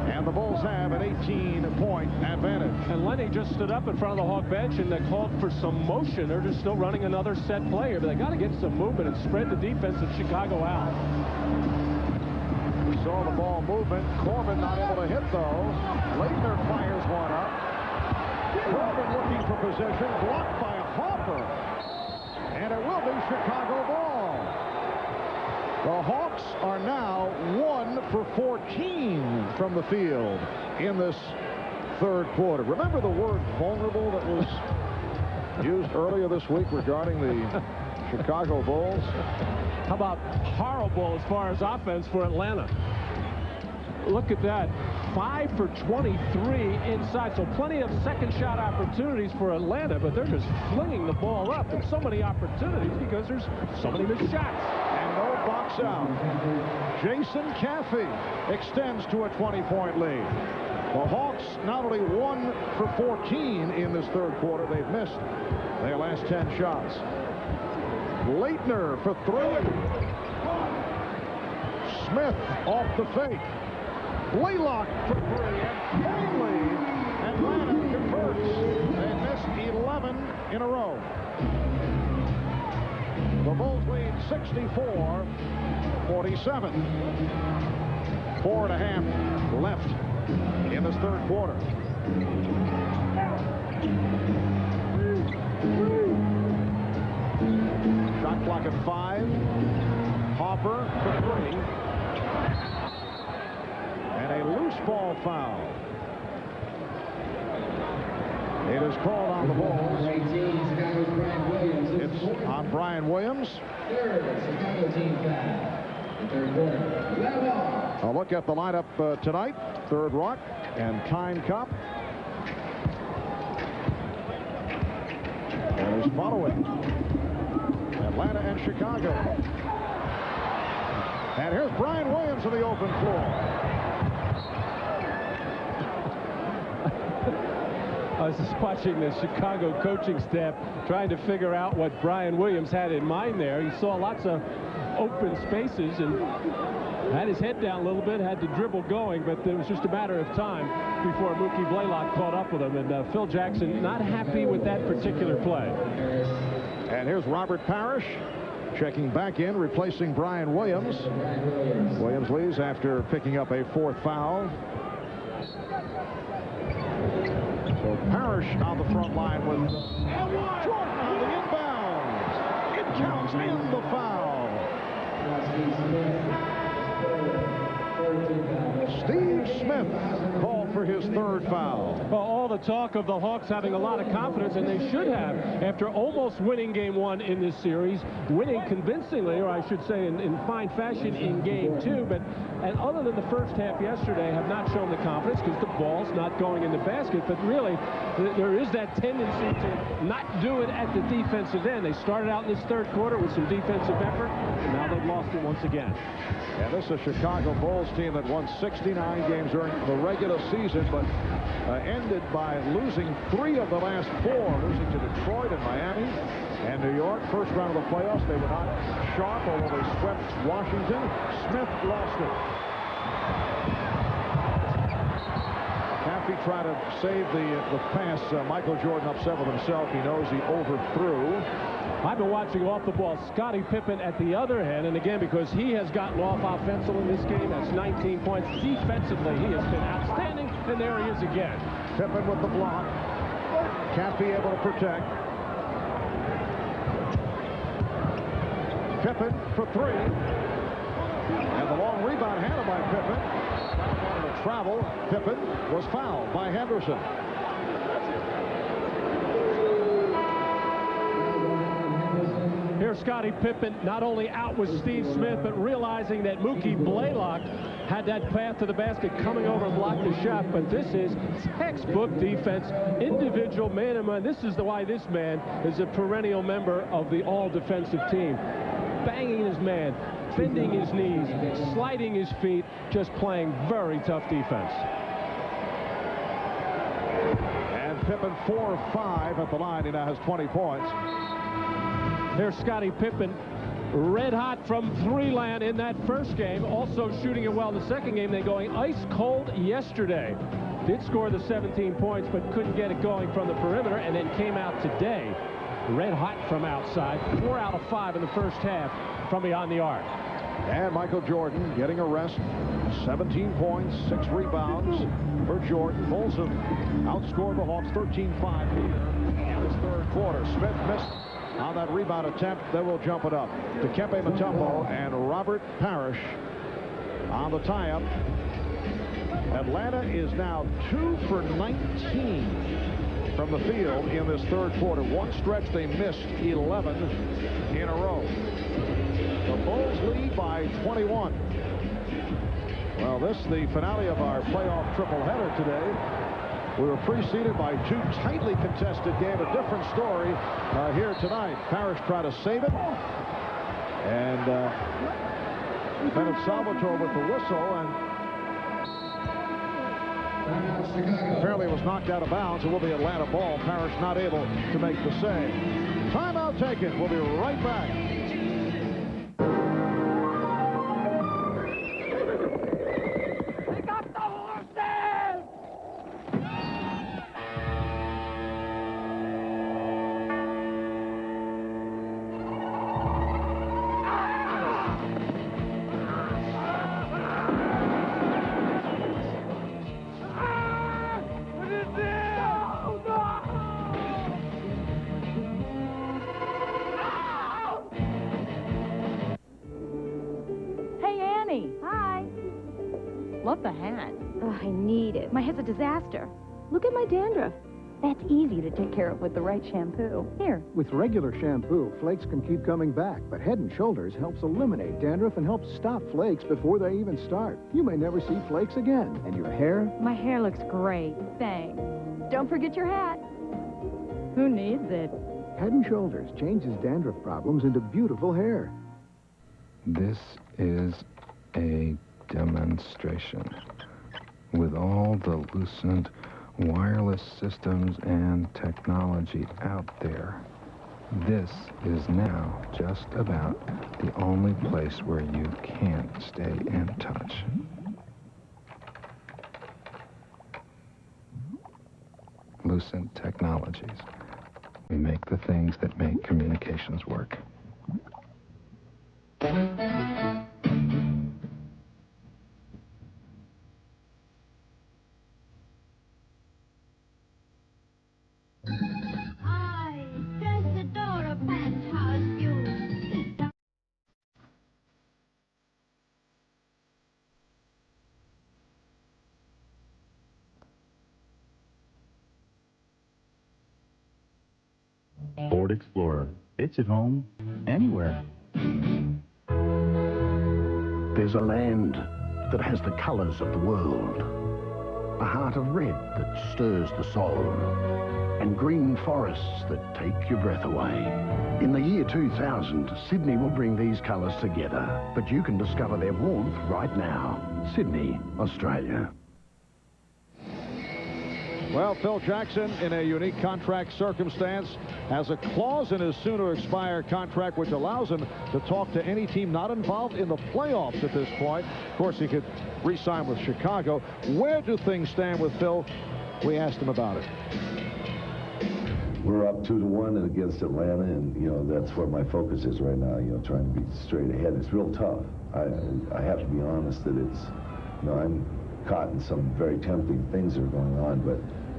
And the Bulls have an 18-point advantage. And Lenny just stood up in front of the Hawk bench and they called for some motion. They're just still running another set play here, but they got to get some movement and spread the defense of Chicago out. We saw the ball movement. Corbin not able to hit, though. Leitner fires one up. Corbin looking for position, blocked by Hoffer. And it will be Chicago ball. The Hawks are now 1 for 14 from the field in this third quarter. Remember the word vulnerable that was used earlier this week regarding the Chicago Bulls? How about horrible as far as offense for Atlanta? Look at that. 5 for 23 inside. So plenty of second shot opportunities for Atlanta, but they're just flinging the ball up. And so many opportunities because there's so many missed shots. And no box out. Jason Caffey extends to a 20-point lead. The Hawks not only 1 for 14 in this third quarter, they've missed their last 10 shots. Leitner for 3. Smith off the fake. Blaylock for 3. And finally, Atlanta converts. They missed 11 in a row. The Bulls lead 64-47. 4.5 left in this third quarter. Shot clock at 5. Hoffer for 3. And a loose ball foul. It is called on the Bulls. It's on Brian Williams. A look at the lineup tonight. Third Rock and Kine Cup. And is following Atlanta and Chicago. And here's Brian Williams on the open floor. I was just watching the Chicago coaching staff trying to figure out what Brian Williams had in mind there. He saw lots of open spaces and had his head down a little bit, had the dribble going, but it was just a matter of time before Mookie Blaylock caught up with him. And Phil Jackson not happy with that particular play. And here's Robert Parrish checking back in, replacing Brian Williams. Williams leaves after picking up a 4th foul. So Parrish on the front line with Jordan on the inbound. It counts in the foul. Steve Smith called for his 3rd foul. Well, all the talk of the Hawks having a lot of confidence, and they should have, after almost winning game 1 in this series, winning convincingly, or I should say in fine fashion in game 2, and other than the first half yesterday, have not shown the confidence because the ball's not going in the basket. But really, there is that tendency to not do it at the defensive end. They started out in this 3rd quarter with some defensive effort, and now they've lost it once again. And this is a Chicago Bulls team that won 69 games during the regular season, but ended by losing 3 of the last 4, losing to Detroit and Miami and New York. First round of the playoffs, they were not sharp, although they swept Washington. Smith lost it. Caffey tried to save the pass. Michael Jordan upset with himself. He knows he overthrew. I've been watching off the ball Scottie Pippen at the other end, and again, because he has gotten off offensively in this game, that's 19 points. Defensively, he has been outstanding, and there he is again. Pippen with the block. Caffey able to protect. Pippen for 3. And the long rebound handled by Pippen. Wanted to travel. Pippen was fouled by Henderson. Here's Scottie Pippen not only out with Steve Smith, but realizing that Mookie Blaylock had that path to the basket coming over and blocked the shot. But this is textbook defense, individual man-to-man. This is why this man is a perennial member of the all-defensive team. Banging his man, bending his knees, sliding his feet, just playing very tough defense. And Pippen 4 of 5 at the line. He now has 20 points. Here's Scottie Pippen, red hot from 3-land in that first game, also shooting it well in the second game. They're going ice cold yesterday. Did score the 17 points, but couldn't get it going from the perimeter, and then came out today red hot from outside. 4 out of 5 in the first half from beyond the arc. And Michael Jordan getting a rest. 17 points, 6 rebounds for Jordan. Bulls have outscored the Hawks 13-5 in this 3rd quarter. Smith missed on that rebound attempt. They will jump it up. Dikembe Mutombo and Robert Parrish on the tie-up. Atlanta is now 2 for 19 from the field in this 3rd quarter. One stretch they missed 11 in a row. The Bulls lead by 21. Well, this is the finale of our playoff triple-header today. We were preceded by 2 tightly contested games. A different story here tonight. Parrish tried to save it. And Bennett Salvatore with the whistle. And apparently was knocked out of bounds. It will be Atlanta ball. Parrish not able to make the save. Timeout taken. We'll be right back. Love the hat. Oh, I need it. My hair's a disaster. Look at my dandruff. That's easy to take care of with the right shampoo. Here. With regular shampoo, flakes can keep coming back, but Head & Shoulders helps eliminate dandruff and helps stop flakes before they even start. You may never see flakes again. And your hair? My hair looks great. Thanks. Don't forget your hat. Who needs it? Head & Shoulders changes dandruff problems into beautiful hair. This is a demonstration. With all the Lucent wireless systems and technology out there, this is now just about the only place where you can't stay in touch. Lucent Technologies. We make the things that make communications work. I just adore a penthouse view. Ford Explorer. It's at home anywhere. There's a land that has the colors of the world. A heart of red that stirs the soul. And green forests that take your breath away. In the year 2000, Sydney will bring these colors together. But you can discover their warmth right now. Sydney, Australia. Well, Phil Jackson, in a unique contract circumstance, has a clause in his soon-to-expire contract which allows him to talk to any team not involved in the playoffs at this point. Of course, he could re-sign with Chicago. Where do things stand with Phil? We asked him about it. We're up 2-1 against Atlanta, and, you know, that's where my focus is right now, you know, trying to be straight ahead. It's real tough. I have to be honest that it's, you know, I'm caught in some very tempting things that are going on, but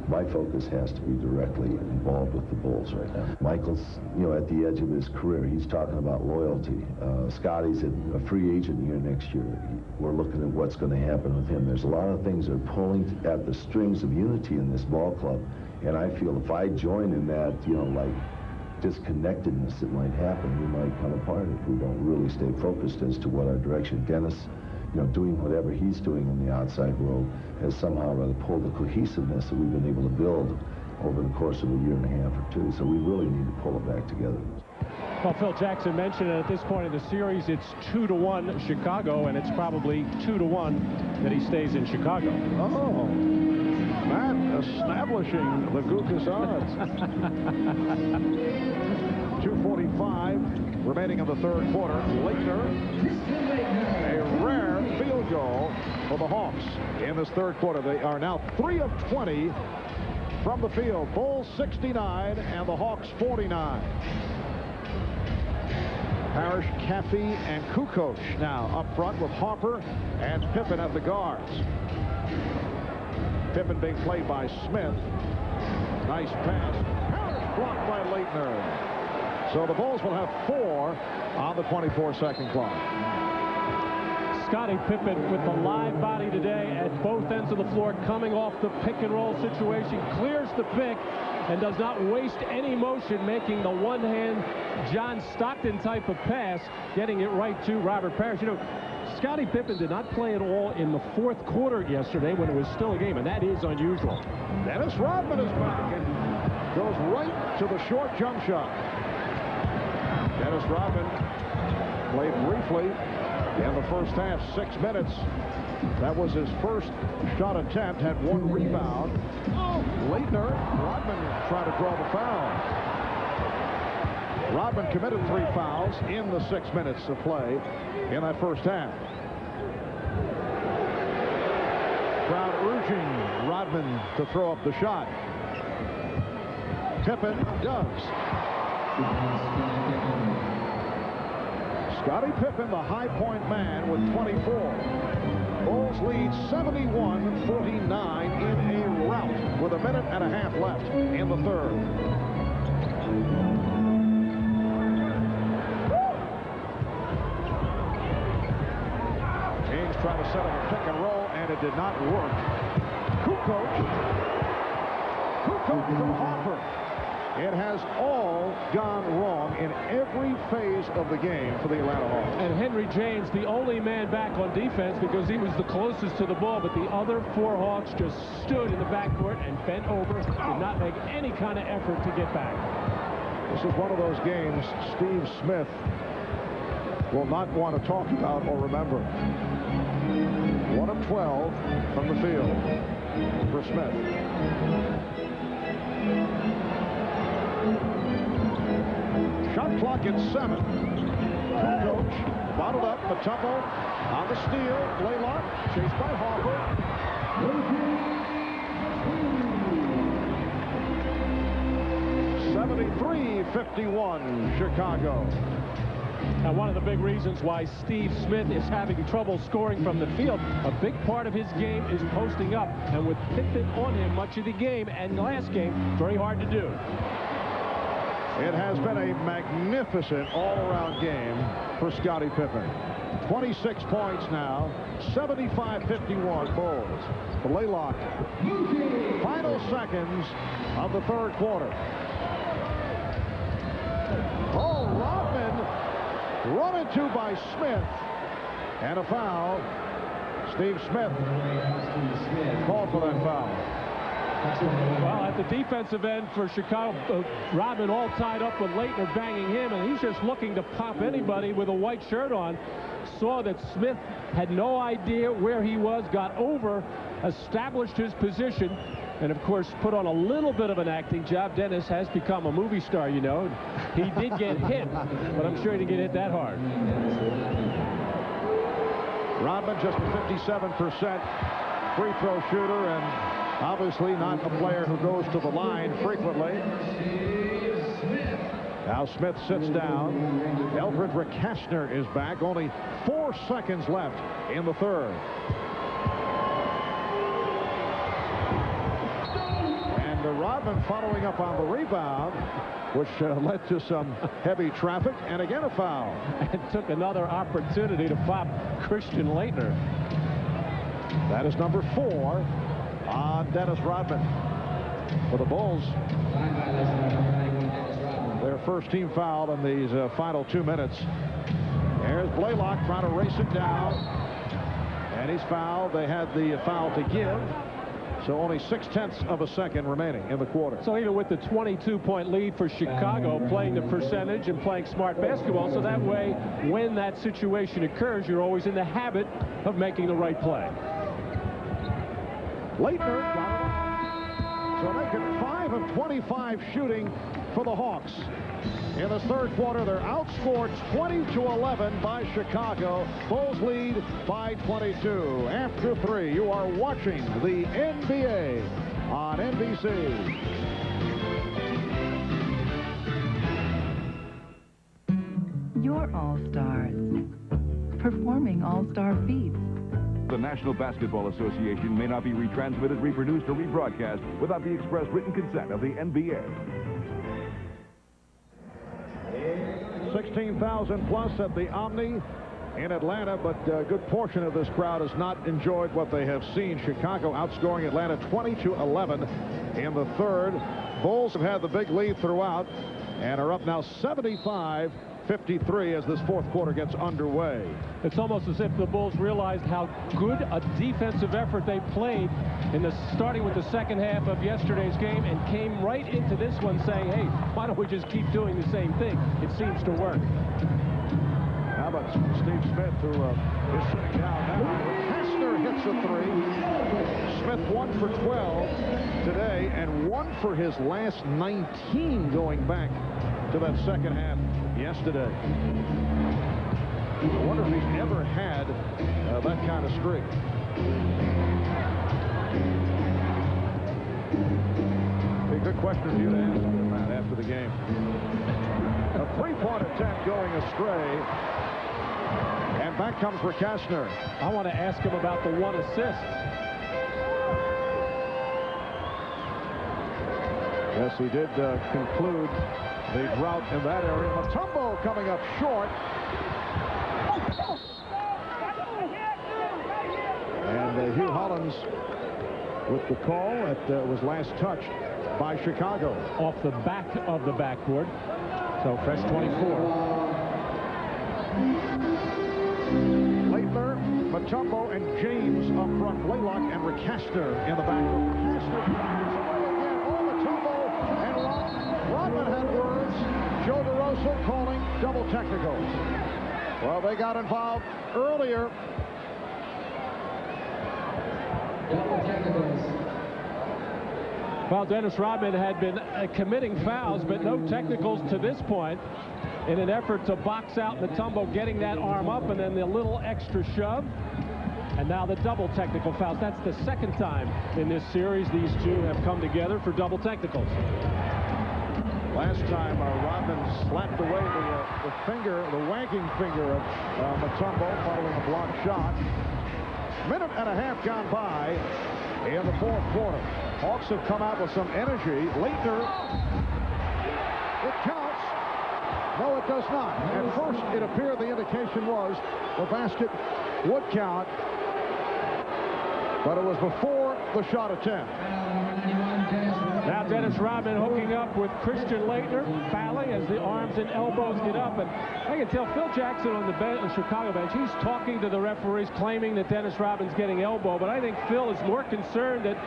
my focus has to be directly involved with the Bulls right now. Michael's, you know, at the edge of his career. He's talking about loyalty. Scotty's a free agent year next year. We're looking at what's going to happen with him. There's a lot of things that are pulling at the strings of unity in this ball club, and I feel if I join in that, you know, like disconnectedness that might happen, we might come apart if we don't really stay focused as to what our direction. Dennis, you know, doing whatever he's doing in the outside world has somehow or other pulled the cohesiveness that we've been able to build over the course of a year and a half or two. So we really need to pull it back together. Well, Phil Jackson mentioned at this point in the series, it's 2-1 Chicago, and it's probably 2-1 that he stays in Chicago. Oh, Matt establishing the Gucas odds. 2:45 remaining in the third quarter. Leitner, a rare field goal for the Hawks in this third quarter. They are now 3 of 20 from the field. Bulls 69 and the Hawks 49. Parrish, Caffey, and Kukoc now up front with Harper and Pippen at the guards. Pippen being played by Smith. Nice pass. Parrish blocked by Leitner. So the Bulls will have 4 on the 24-second clock. Scottie Pippen with the live body today at both ends of the floor, coming off the pick-and-roll situation, clears the pick and does not waste any motion, making the one-hand John Stockton type of pass, getting it right to Robert Parrish. You know, Scottie Pippen did not play at all in the fourth quarter yesterday when it was still a game, and that is unusual. Dennis Rodman is back and goes right to the short jump shot. Dennis Rodman played briefly in the first half, 6 minutes. That was his first shot attempt, had 1 rebound. Oh, Leitner, Rodman trying to draw the foul. Rodman committed 3 fouls in the 6 minutes of play in that first half. Crowd urging Rodman to throw up the shot. Pippen does. Scottie Pippen, the high point man, with 24. Bulls lead 71-49 in a rout with 1.5 minutes left in the third. Kings trying to set up a pick and roll, and it did not work. Kukoc from Harper. It has all gone wrong in every phase of the game for the Atlanta Hawks. And Henry James, the only man back on defense because he was the closest to the ball, but the other 4 Hawks just stood in the backcourt and bent over, did not make any kind of effort to get back. This is one of those games Steve Smith will not want to talk about or remember. 1 of 12 from the field for Smith. Shot clock at 7. Kukoc bottled up. Mutombo on the steal. Blaylock chased by Harper. 7 73-51 Chicago. Now, one of the big reasons why Steve Smith is having trouble scoring from the field, a big part of his game is posting up. And with Pippen on him much of the game and the last game, very hard to do. It has been a magnificent all-around game for Scottie Pippen. 26 points now, 75-51 Bulls. Blaylock, final seconds of the third quarter. Oh, Rodman run into by Smith, and a foul. Steve Smith called for that foul. Well, at the defensive end for Chicago, Rodman all tied up with Laettner banging him, and he's just looking to pop anybody with a white shirt on. Saw that Smith had no idea where he was, got over, established his position, and of course put on a little bit of an acting job. Dennis has become a movie star, you know. He did get hit, but I'm sure he didn't get hit that hard. Rodman just a 57% free throw shooter, and obviously not a player who goes to the line frequently. Now Smith sits down. Elfrid Rakastner is back. Only 4 seconds left in the third. And Rodman following up on the rebound, which led to some heavy traffic, and again a foul. And took another opportunity to pop Christian Laettner. That is number 4 on Dennis Rodman. For the Bulls, their first team foul in these final 2 minutes. There's Blaylock trying to race it down, and he's fouled. They had the foul to give, so only 0.6 of a second remaining in the quarter. So even with the 22-point lead for Chicago, playing the percentage and playing smart basketball, so that way when that situation occurs, you're always in the habit of making the right play. Laettner, so they get 5 of 25 shooting for the Hawks. In this third quarter, they're outscored 20-11 by Chicago. Bulls lead by 22. After 3, you are watching the NBA on NBC. You're all-stars, performing all-star feats. The National Basketball Association may not be retransmitted, reproduced, or rebroadcast without the express written consent of the NBA. 16,000 plus at the Omni in Atlanta, but a good portion of this crowd has not enjoyed what they have seen. Chicago outscoring Atlanta 20-11 in the third. Bulls have had the big lead throughout and are up now 75-53 as this fourth quarter gets underway. It's almost as if the Bulls realized how good a defensive effort they played starting with the second half of yesterday's game, and came right into this one saying, hey, why don't we just keep doing the same thing? It seems to work. How about Steve Smith, who is sitting down now? Kessler hits a 3. Smith 1 for 12 today, and 1 for his last 19 going back to that second half yesterday. I wonder if he's ever had that kind of streak. Be a good question for you to ask him, Matt, after the game. A 3-point attempt going astray. And back comes Rakastner. I want to ask him about the 1 assist. Yes, he did conclude the drought in that area. Mutombo coming up short. And Hugh Hollins with the call. It was last touched by Chicago. Off the back of the backboard. So fresh 24. Laettner, Mutombo, and James up front. Blaylock and Rakastner in the backcourt. Rakastner fires away again. Oh, Mutombo and Rodman had words. Joe DeRosa calling double technicals. Well, they got involved earlier. Double technicals. Well, Dennis Rodman had been committing fouls, but no technicals to this point, in an effort to box out Mutombo, getting that arm up, and then the little extra shove. And now the double technical fouls. That's the second time in this series these two have come together for double technicals. Last time, Rodman slapped away the finger, the wanking finger of Mutombo following a blocked shot. Minute and a half gone by in the fourth quarter. Hawks have come out with some energy. Leitner, it counts. No, it does not. At first, it appeared the indication was the basket would count, but it was before the shot attempt. Now Dennis Rodman hooking up with Christian Leitner, fouling as the arms and elbows get up. And I can tell Phil Jackson on the Chicago bench, he's talking to the referees, claiming that Dennis Rodman's getting elbow. But I think Phil is more concerned that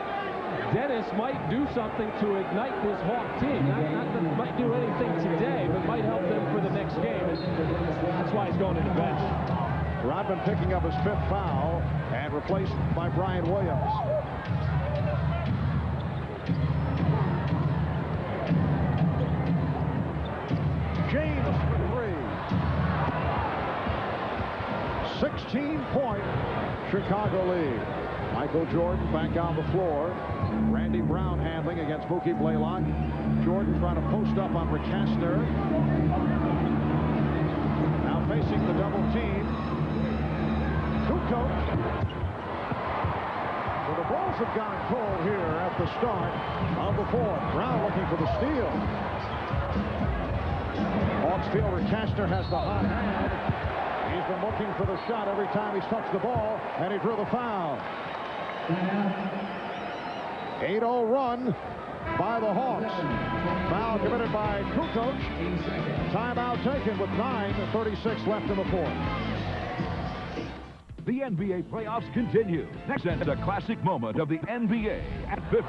Dennis might do something to ignite this Hawk team. Not that he might do anything today, but might help them for the next game. And that's why he's going to the bench. Rodman picking up his 5th foul and replaced by Brian Williams. James for 3. 16-point Chicago lead. Michael Jordan back on the floor. Randy Brown handling against Mookie Blaylock. Jordan trying to post up on Rick Kastner. Now facing the double team. Kukoc. So the Bulls have gone cold here at the start of the fourth. Brown looking for the steal. Hawks feel Rick Kastner has the hot hand. He's been looking for the shot every time he's touched the ball, and he drew the foul. 8-0 run by the Hawks. Foul committed by Kukoc. Timeout taken with 9:36 left in the fourth. The NBA playoffs continue. Next is a classic moment of the NBA at 50.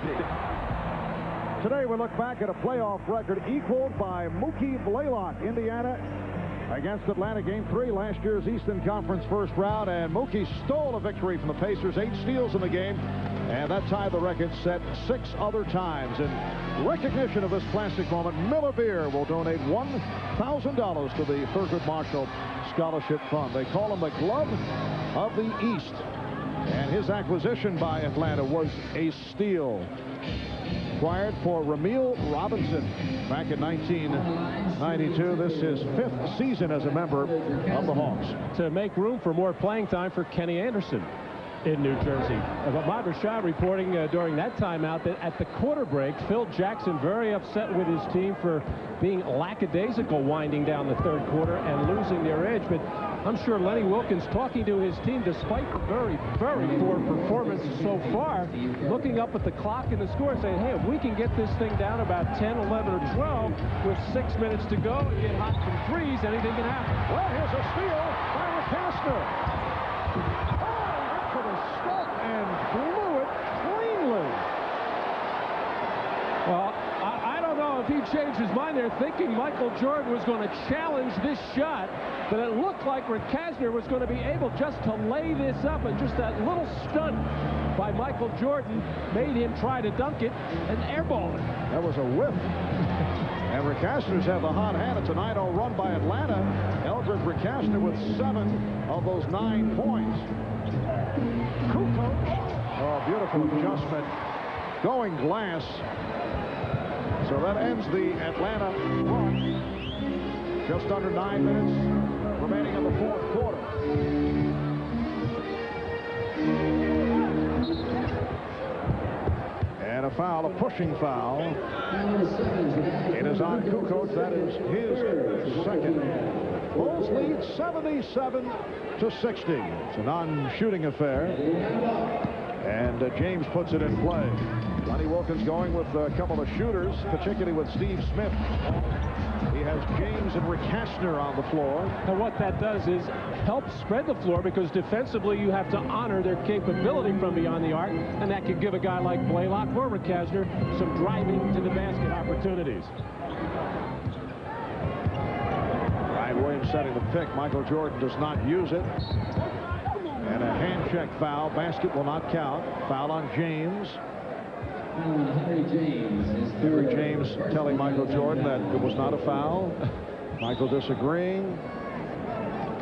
Today we look back at a playoff record equaled by Mookie Blaylock. Indiana against Atlanta, Game 3, last year's Eastern Conference first round, and Mookie stole a victory from the Pacers, 8 steals in the game, and that tied the record set 6 other times. In recognition of this classic moment, Miller Beer will donate $1,000 to the Thurgood Marshall Scholarship Fund. They call him the Glove of the East, and his acquisition by Atlanta was a steal. Acquired for Ramil Robinson back in 1992. This is his 5th season as a member of the Hawks. To make room for more playing time for Kenny Anderson in New Jersey. Ahmad Rashad reporting during that timeout that at the quarter break, Phil Jackson very upset with his team for being lackadaisical winding down the third quarter and losing their edge. But I'm sure Lenny Wilkens, talking to his team despite the very, very poor performance so far, looking up at the clock and the score saying, hey, if we can get this thing down about 10, 11, or 12 with 6 minutes to go and get hot from threes, anything can happen. Well, here's a steal by Rick Kastner. To the stuff and blew it cleanly. Well, I don't know if he changed his mind there, thinking Michael Jordan was going to challenge this shot, but it looked like Rick Kastner was going to be able just to lay this up, and just that little stunt by Michael Jordan made him try to dunk it and airball it. That was a whiff. And Rick Kastner's had the hot hand. It's a 9-0 run by Atlanta. Eldridge Rick Kastner with 7 of those 9 points. Kukoc. Oh, beautiful adjustment. Going glass. So that ends the Atlanta run. Just under 9 minutes remaining in the fourth quarter. And a foul, a pushing foul. It is on Kukoc. That is his second. Bulls lead 77-60. It's a non-shooting affair. And James puts it in play. Lenny Wilkens going with a couple of shooters, particularly with Steve Smith. He has James and Rick Kastner on the floor. And what that does is help spread the floor, because defensively you have to honor their capability from beyond the arc, and that could give a guy like Blaylock or Rick Kastner some driving to the basket opportunities. Ryan Williams setting the pick. Michael Jordan does not use it. And a hand check foul. Basket will not count. Foul on James. Harry James telling Michael Jordan that it was not a foul. Michael disagreeing.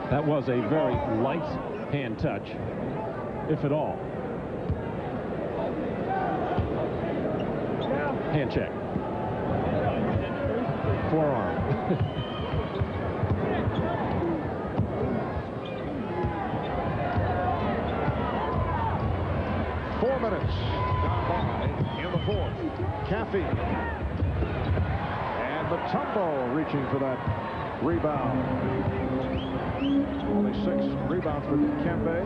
That was a very light hand touch, if at all. Hand check. forearm. 4 minutes gone by in the fourth. Caffey and Mutombo reaching for that rebound. Only 6 rebounds for Dikembe.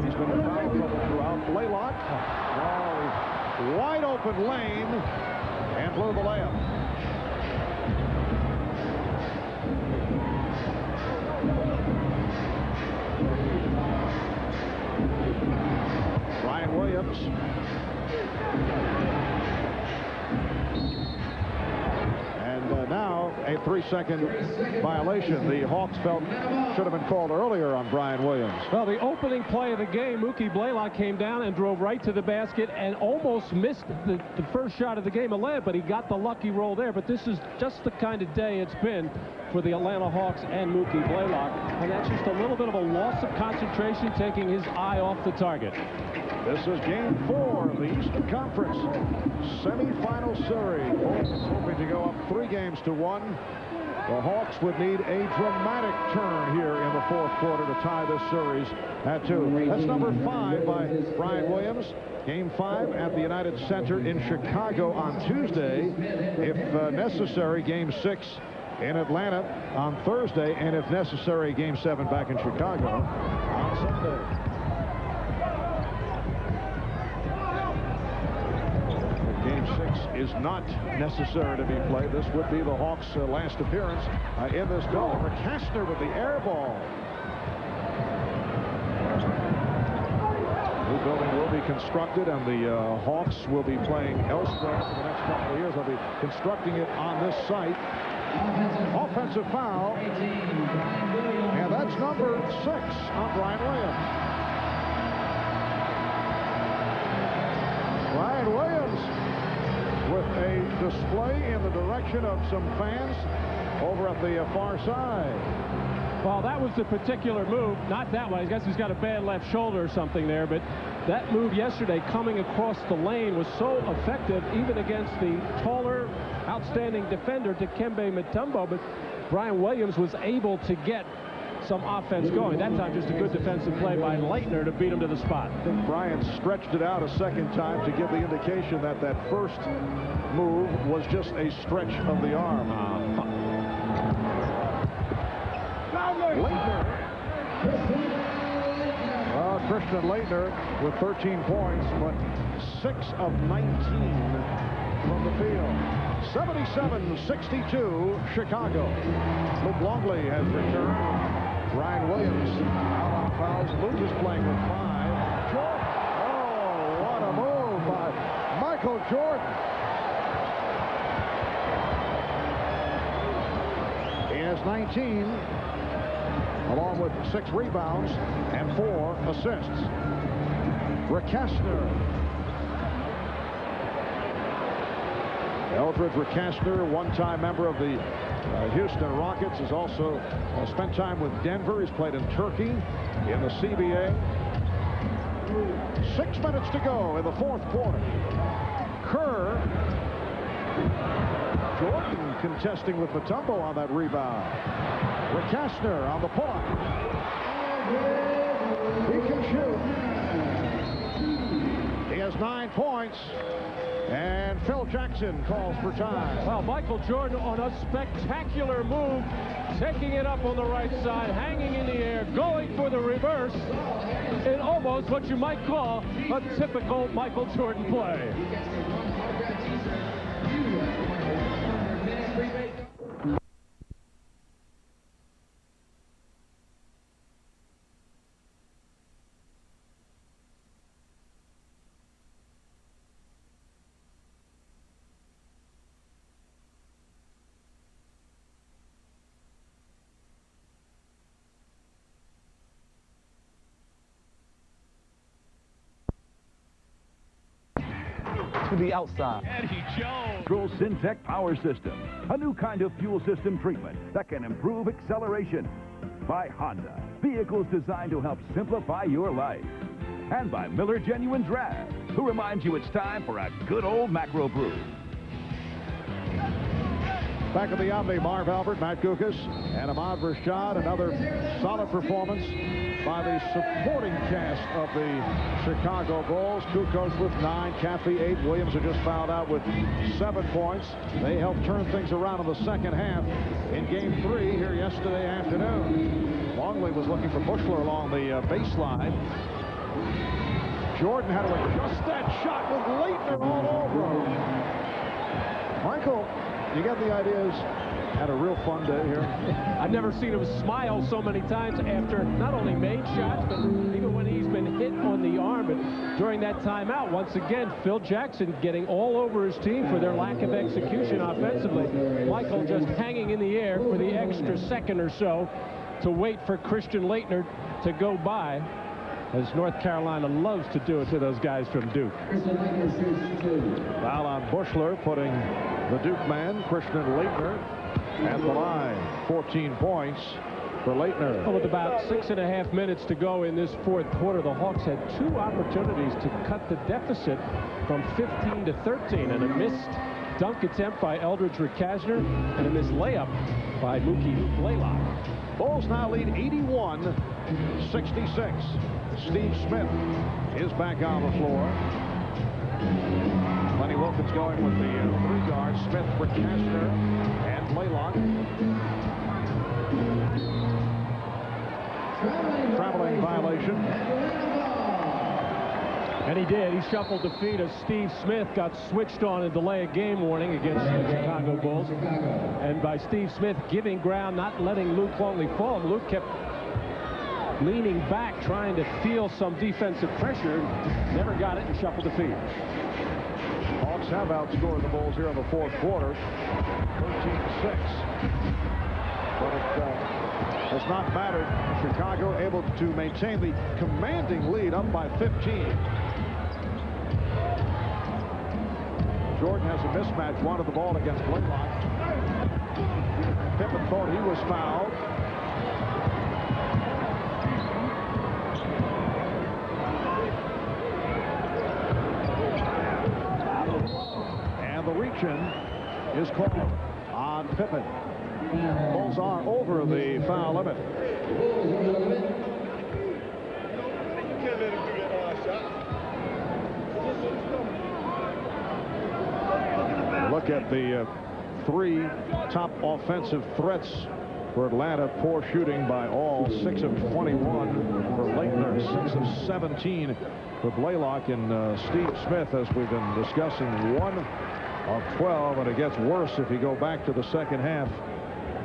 He's been in foul trouble throughout. Blaylock, wide open lane, and blew the layup. Brian Williams. And now a 3-second violation. The Hawks felt should have been called earlier on Brian Williams. Well, the opening play of the game, Mookie Blaylock came down and drove right to the basket and almost missed the first shot of the game, but he got the lucky roll there. But this is just the kind of day it's been for the Atlanta Hawks and Mookie Blaylock, and that's just a little bit of a loss of concentration, taking his eye off the target. This is game 4 of the Eastern Conference semifinal series. Hawks hoping to go up 3-1. The Hawks would need a dramatic turn here in the fourth quarter to tie this series at 2. That's number 5 by Brian Williams. Game 5 at the United Center in Chicago on Tuesday. If necessary, game 6 in Atlanta on Thursday, and if necessary, game 7 back in Chicago on Sunday. Game 6 is not necessary to be played. This would be the Hawks' last appearance in this game. Kastner with the air ball. New building will be constructed, and the Hawks will be playing elsewhere for the next couple of years. They'll be constructing it on this site. Offensive foul, and that's number 6 on Brian Williams. Brian Williams with a display in the direction of some fans over at the far side. Well, that was the particular move, not that one. I guess he's got a bad left shoulder or something there, but that move yesterday coming across the lane was so effective even against the taller, outstanding defender Dikembe Mutombo, but Brian Williams was able to get some offense going. That time just a good defensive play by Leitner to beat him to the spot. I think Brian stretched it out a second time to give the indication that that first move was just a stretch of the arm. Leitner. Christian Leitner with 13 points, but 6 of 19 from the field. 77-62 Chicago. Luke Longley has returned. Brian Williams out on fouls. Luke is playing with 5. Jordan. Oh, what a move by Michael Jordan. He has 19, along with 6 rebounds and 4 assists. Rick Kastner. Eldridge Kastner, one-time member of the Houston Rockets, has also spent time with Denver. He's played in Turkey, in the CBA. 6 minutes to go in the fourth quarter. Kerr. Jordan contesting with Mutombo on that rebound. Rick Kastner on the pull-up. He can shoot. He has 9 points. And Phil Jackson calls for time. Well, Michael Jordan on a spectacular move, taking it up on the right side, hanging in the air, going for the reverse in almost what you might call a typical Michael Jordan play. To the outside. Eddie Jones. Petrol Syntec Power System, a new kind of fuel system treatment that can improve acceleration. By Honda, vehicles designed to help simplify your life. And by Miller Genuine Draft, who reminds you it's time for a good old macro brew. Back at the Omni, Marv Albert, Matt Guokas, and Ahmad Rashad. Another solid performance by the supporting cast of the Chicago Bulls. Kukoc with 9, Caffey 8. Williams had just fouled out with 7 points. They helped turn things around in the second half in Game 3 here yesterday afternoon. Longley was looking for Bushler along the baseline. Jordan had to adjust that shot with Leitner all over him. Michael, you got the ideas. Had a real fun day here. I've never seen him smile so many times after not only made shots, but even when he's been hit on the arm. But during that timeout, once again, Phil Jackson getting all over his team for their lack of execution offensively. Michael just hanging in the air for the extra second or so to wait for Christian Laettner to go by, as North Carolina loves to do it to those guys from Duke. Foul on Bushler, putting the Duke man, Christian Laettner, at the line. 14 points for Laettner. Well, with about 6.5 minutes to go in this fourth quarter, the Hawks had 2 opportunities to cut the deficit from 15 to 13, and a missed dunk attempt by Eldridge Rakasner and a missed layup by Mookie Blaylock. Bulls now lead 81-66. Steve Smith is back on the floor. Lenny Wilkins going with the 3 guards, Smith, Rakasner, and Blaylock. Traveling violation. And he did. He shuffled the feet as Steve Smith got switched on a delay of game warning against the Chicago Bulls. And by Steve Smith giving ground, not letting Luke Longley fall. Luke kept leaning back, trying to feel some defensive pressure. Never got it and shuffled the feet. Hawks have outscored the Bulls here in the fourth quarter, 13-6. But it has not mattered. Chicago able to maintain the commanding lead, up by 15. Jordan has a mismatch, wanted the ball against Blaylock. Pippen thought he was fouled. And the reach-in is called on Pippen. Bulls are over the foul limit. Look at the 3 top offensive threats for Atlanta. Poor shooting by all. 6 of 21 for Laettner. 6 of 17 for Blaylock. And Steve Smith, as we've been discussing, 1 of 12. And it gets worse if you go back to the second half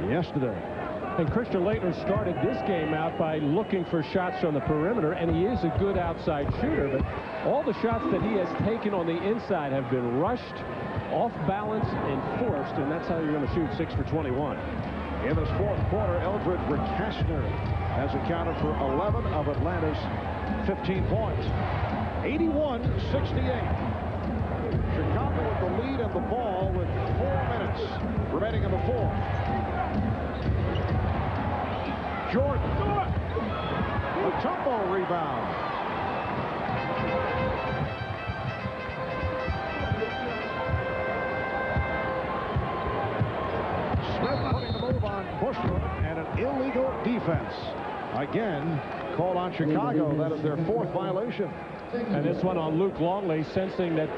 yesterday. And Christian Laettner started this game out by looking for shots on the perimeter, and he is a good outside shooter, but all the shots that he has taken on the inside have been rushed, off balance, and forced, and that's how you're going to shoot 6 for 21. In this fourth quarter, Eldridge Rakasner has accounted for 11 of Atlanta's 15 points. 81-68. Chicago with the lead and the ball with 4 minutes remaining in the fourth. Jordan. The Mutombo rebound. Smith putting the move on Bushler, and an illegal defense. Again, called on Chicago. That is their 4th violation. And this one on Luke Longley, sensing that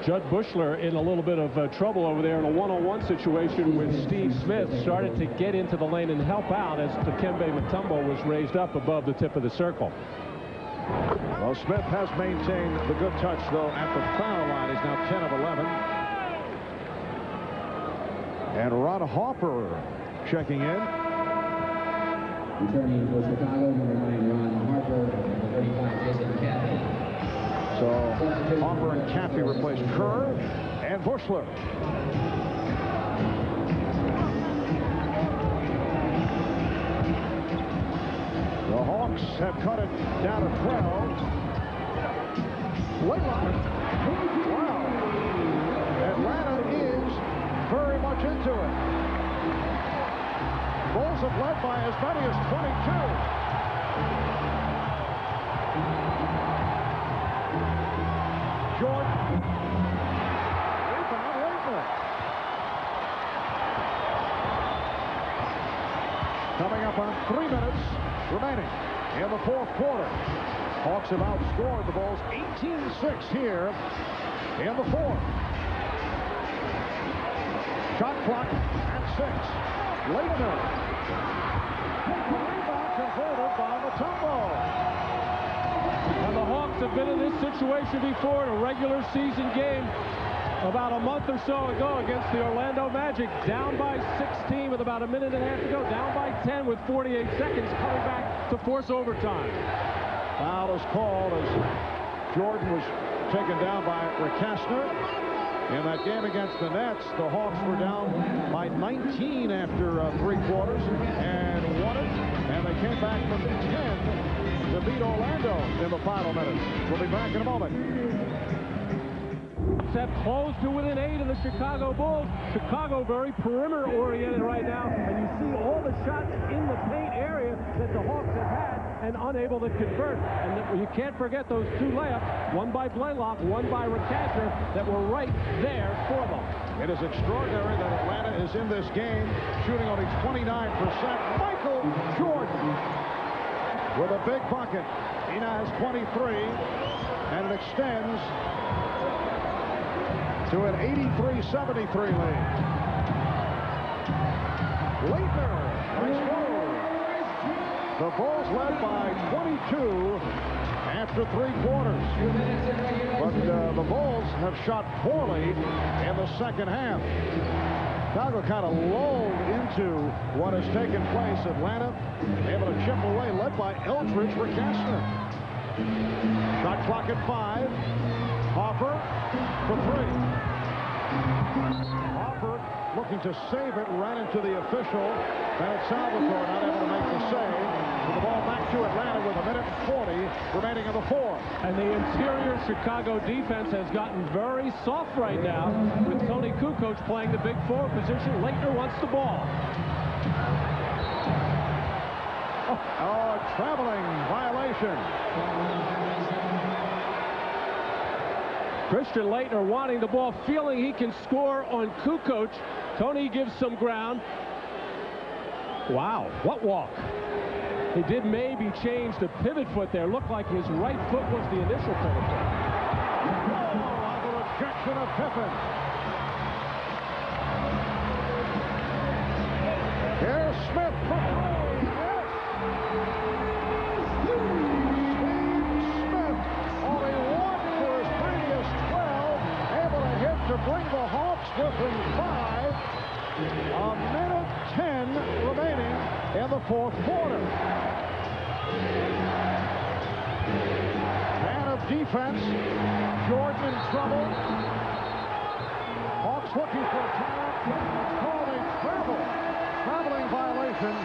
Judd Bushler in a little bit of trouble over there in a one-on-one situation with Steve Smith, started to get into the lane and help out as Dikembe Mutombo was raised up above the tip of the circle. Well, Smith has maintained the good touch, though, at the foul line. He's now 10 of 11. And Ron Harper checking in. Returning for Chicago, number 9, Ron Harper, number 35, Jason Caffey. So Harper and Caffey replaced Kerr and Bushler. The Hawks have cut it down to 12. Blaylock. Wow. Atlanta is very much into it. Bulls have led by as many as 22. Jordan. Rebound, Laettner. coming up on 3 minutes remaining in the fourth quarter. Hawks have outscored the Bulls 18-6 here in the fourth. Shot clock at 6. Leitner. Rebound converted by Mutombo. And the Hawks have been in this situation before in a regular season game about a month or so ago against the Orlando Magic. Down by 16 with about a minute and a half to go. Down by 10 with 48 seconds, coming back to force overtime. Foul is called as Jordan was taken down by Rakasner. In that game against the Nets, the Hawks were down by 19 after 3 quarters and won it. And they came back from 10 to beat Orlando in the final minutes. We'll be back in a moment. Except close to within 8 of the Chicago Bulls. Chicago very perimeter oriented right now, and you see all the shots in the paint area that the Hawks have had and unable to convert. And you can't forget those 2 layups, one by Blaylock, one by Rakasner, that were right there for them. It is extraordinary that Atlanta is in this game shooting only 29%. Michael Jordan with a big bucket. He now has 23, and it extends to an 83-73 lead. Leitner explodes. The Bulls led by 22 after 3 quarters. But the Bulls have shot poorly in the second half. Chicago kind of lulled into what has taken place. Atlanta able to chip away, led by Eldridge Rakasner. Shot clock at 5. Hoffer for 3. Hoffer looking to save it, ran into the official. Bennett Salvatore not able to make the save. With the ball back to Atlanta with a minute and 40 remaining in the fourth. And the interior Chicago defense has gotten very soft right now with Tony Kukoc playing the big forward position. Leitner wants the ball. Oh, traveling violation. Christian Leitner wanting the ball, feeling he can score on Kukoc. Tony gives some ground. Wow, what walk. He did maybe change the pivot foot there. Looked like his right foot was the initial pivot foot. Oh, the rejection of Pippen. Here's Smith for 3. Yes. Steve Smith only 1 for his previous 12. Able to hit to bring the Hawks within 5. A minute 10 remaining in the fourth quarter. Man of defense. Jordan in trouble. Hawks looking for a timeout. Called a traveling violation.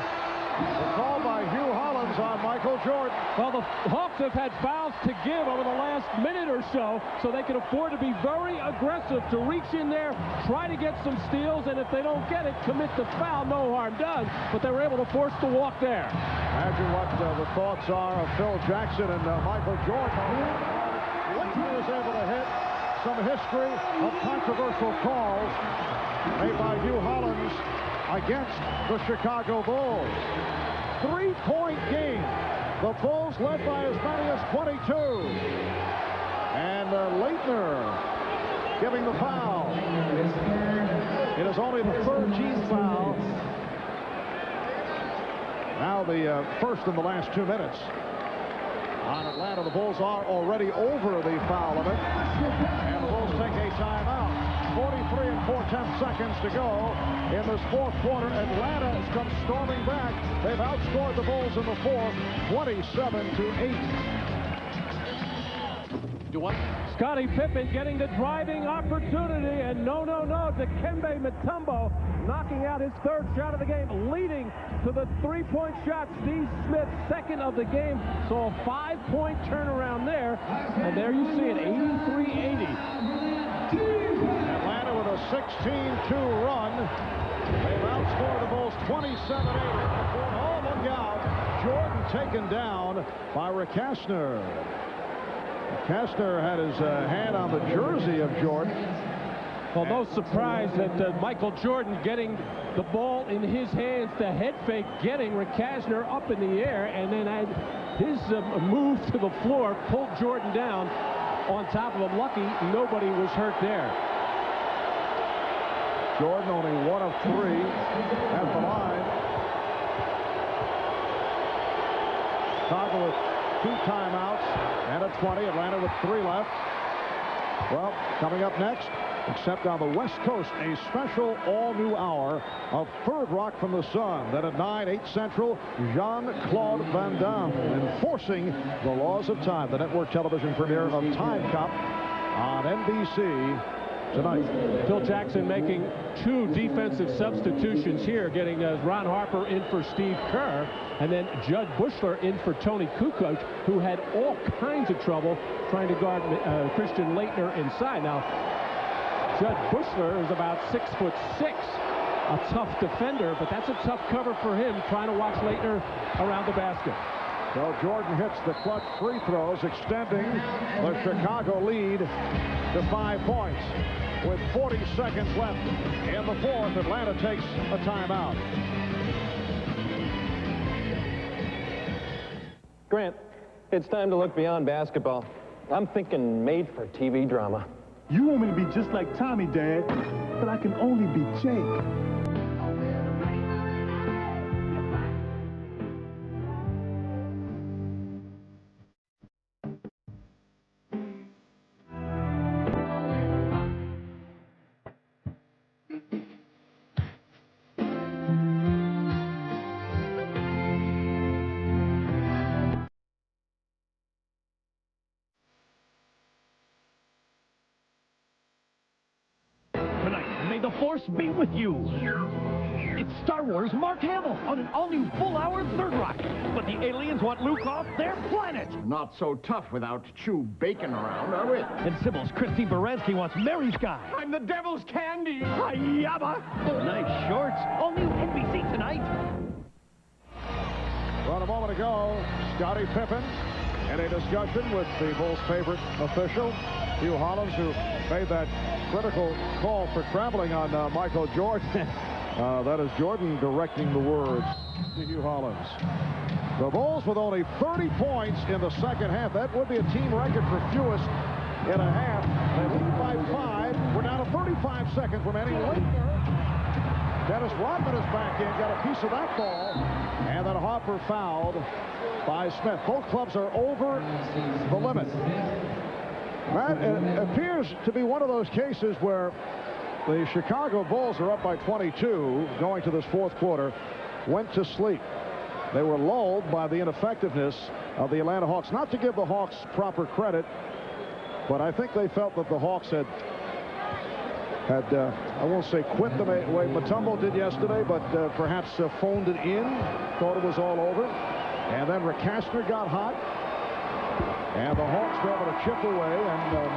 The call by Hugh Hollins on Michael Jordan. Well, the Hawks have had fouls to give over the last minute or so they can afford to be very aggressive, to reach in there, try to get some steals, and if they don't get it, commit the foul. No harm done, but they were able to force the walk there. Imagine what the thoughts are of Phil Jackson and Michael Jordan. Leitner is able to hit. Some history of controversial calls made by Hugh Hollins against the Chicago Bulls. 3-point game. The Bulls led by as many as 22. And Leitner giving the foul. It is only the 13th foul. Now the first in the last 2 minutes. On Atlanta, the Bulls are already over the foul limit. And the Bulls take a timeout. 43 and 4/10 seconds to go in this fourth quarter. Atlanta has come storming back. They've outscored the Bulls in the fourth, 27-8. Scottie Pippen getting the driving opportunity, and no, Dikembe Mutombo knocking out his 3rd shot of the game, leading to the 3-point shot. Steve Smith, 2nd of the game, so a 5-point turnaround there, and there you see it, 83-80. Atlanta with a 16-2 run. They've outscored the Bulls 27-8. Oh, look out. Jordan taken down by Rakasner. Rakasner had his hand on the jersey of Jordan. Well, no surprise that Michael Jordan getting the ball in his hands, the head fake getting Rick Kashner up in the air, and then had his move to the floor pulled Jordan down on top of him. Lucky nobody was hurt there. Jordan only 1 of 3 at the line. Chicago with 2 timeouts and a 20. Atlanta with 3 left. Well, coming up next, except on the West Coast, a special all-new hour of Third Rock from the Sun. Then at 9, 8 Central, Jean-Claude Van Damme enforcing the laws of time. The network television premiere of Time Cop on NBC tonight. Phil Jackson making 2 defensive substitutions here, getting Ron Harper in for Steve Kerr, and then Judd Bushler in for Tony Kukoc, who had all kinds of trouble trying to guard Christian Laettner inside. Now, Judd Bushler is about 6'6", a tough defender, but that's a tough cover for him, trying to watch Laettner around the basket. So Jordan hits the clutch free throws, extending the Chicago lead to 5 points. With 40 seconds left in the fourth, Atlanta takes a timeout. Grant, it's time to look beyond basketball. I'm thinking made-for-TV drama. You want me to be just like Tommy, Dad, but I can only be Jake. May the Force be with you. It's Star Wars Mark Hamill on an all-new full-hour Third Rock. But the aliens want Luke off their planet. Not so tough without Chew Bacon around, are we? And Sybil's Christine Baranski wants Mary's Guy. I'm the devil's candy. Hi-yabba. Nice shorts. All-new NBC tonight. Well, a moment ago, Scottie Pippen in a discussion with the Bulls' favorite official, Hugh Hollins, who made that critical call for traveling on Michael Jordan. That is Jordan directing the words to Hugh Hollins. The Bulls with only 30 points in the second half. That would be a team record for fewest in a half. They lead by 5. We're down to 35 seconds remaining. Dennis Rodman is back in, got a piece of that ball, and then Harper fouled by Smith. Both clubs are over the limit. Matt, it appears to be one of those cases where the Chicago Bulls are up by 22 going to this fourth quarter, went to sleep. They were lulled by the ineffectiveness of the Atlanta Hawks. Not to give the Hawks proper credit, but I think they felt that the Hawks had I won't say quit the way Mutombo did yesterday, but perhaps phoned it in, thought it was all over. And then Rick Kashner got hot. And the Hawks were able to chip away and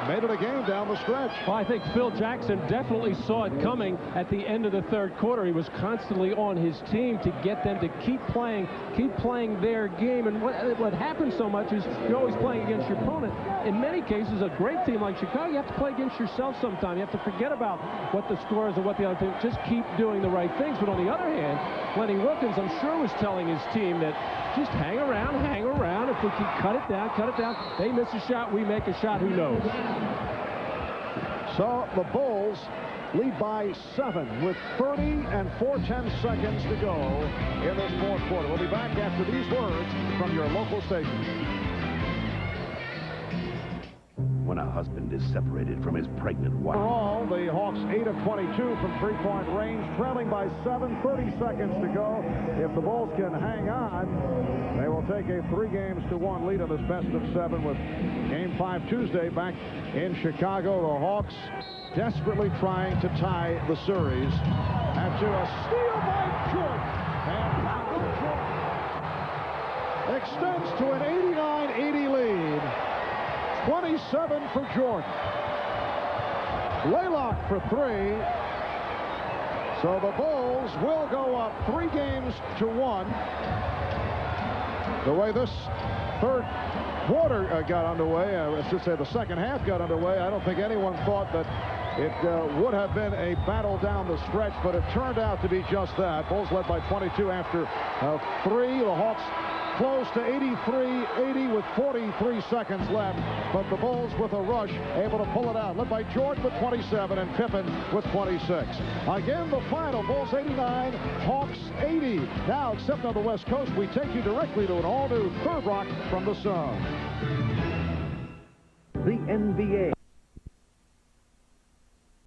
made it a game down the stretch. Well, I think Phil Jackson definitely saw it coming at the end of the third quarter. He was constantly on his team to get them to keep playing their game. And what happens so much is you're always playing against your opponent. In many cases, a great team like Chicago, you have to play against yourself sometime. You have to forget about what the score is and what the other thing. Just keep doing the right things. But on the other hand, Lenny Wilkens, I'm sure, was telling his team that just hang around. If we can cut it down. They miss a shot, we make a shot. Who knows? So the Bulls lead by 7 with 30 and 4/10 seconds to go in this fourth quarter. We'll be back after these words from your local station. When a husband is separated from his pregnant wife. Overall, the Hawks 8 of 22 from three-point range, trailing by 7, 30 seconds to go. If the Bulls can hang on, they will take a 3-1 lead on this best of 7 with Game 5 Tuesday back in Chicago. The Hawks desperately trying to tie the series after a steal by Jordan. And Michael Jordan extends to an 89-80 lead. 27 for Jordan. Laylock for 3. So the Bulls will go up 3-1. The way this third quarter got underway, I should say the second half got underway, I don't think anyone thought that It would have been a battle down the stretch, but it turned out to be just that. Bulls led by 22 after 3. The Hawks close to 83-80 with 43 seconds left, but the Bulls with a rush able to pull it out, led by Jordan with 27 and Pippen with 26. Again, the final, Bulls 89, Hawks 80. Now, except on the West Coast, we take you directly to an all-new Third Rock from the Sun. The NBA.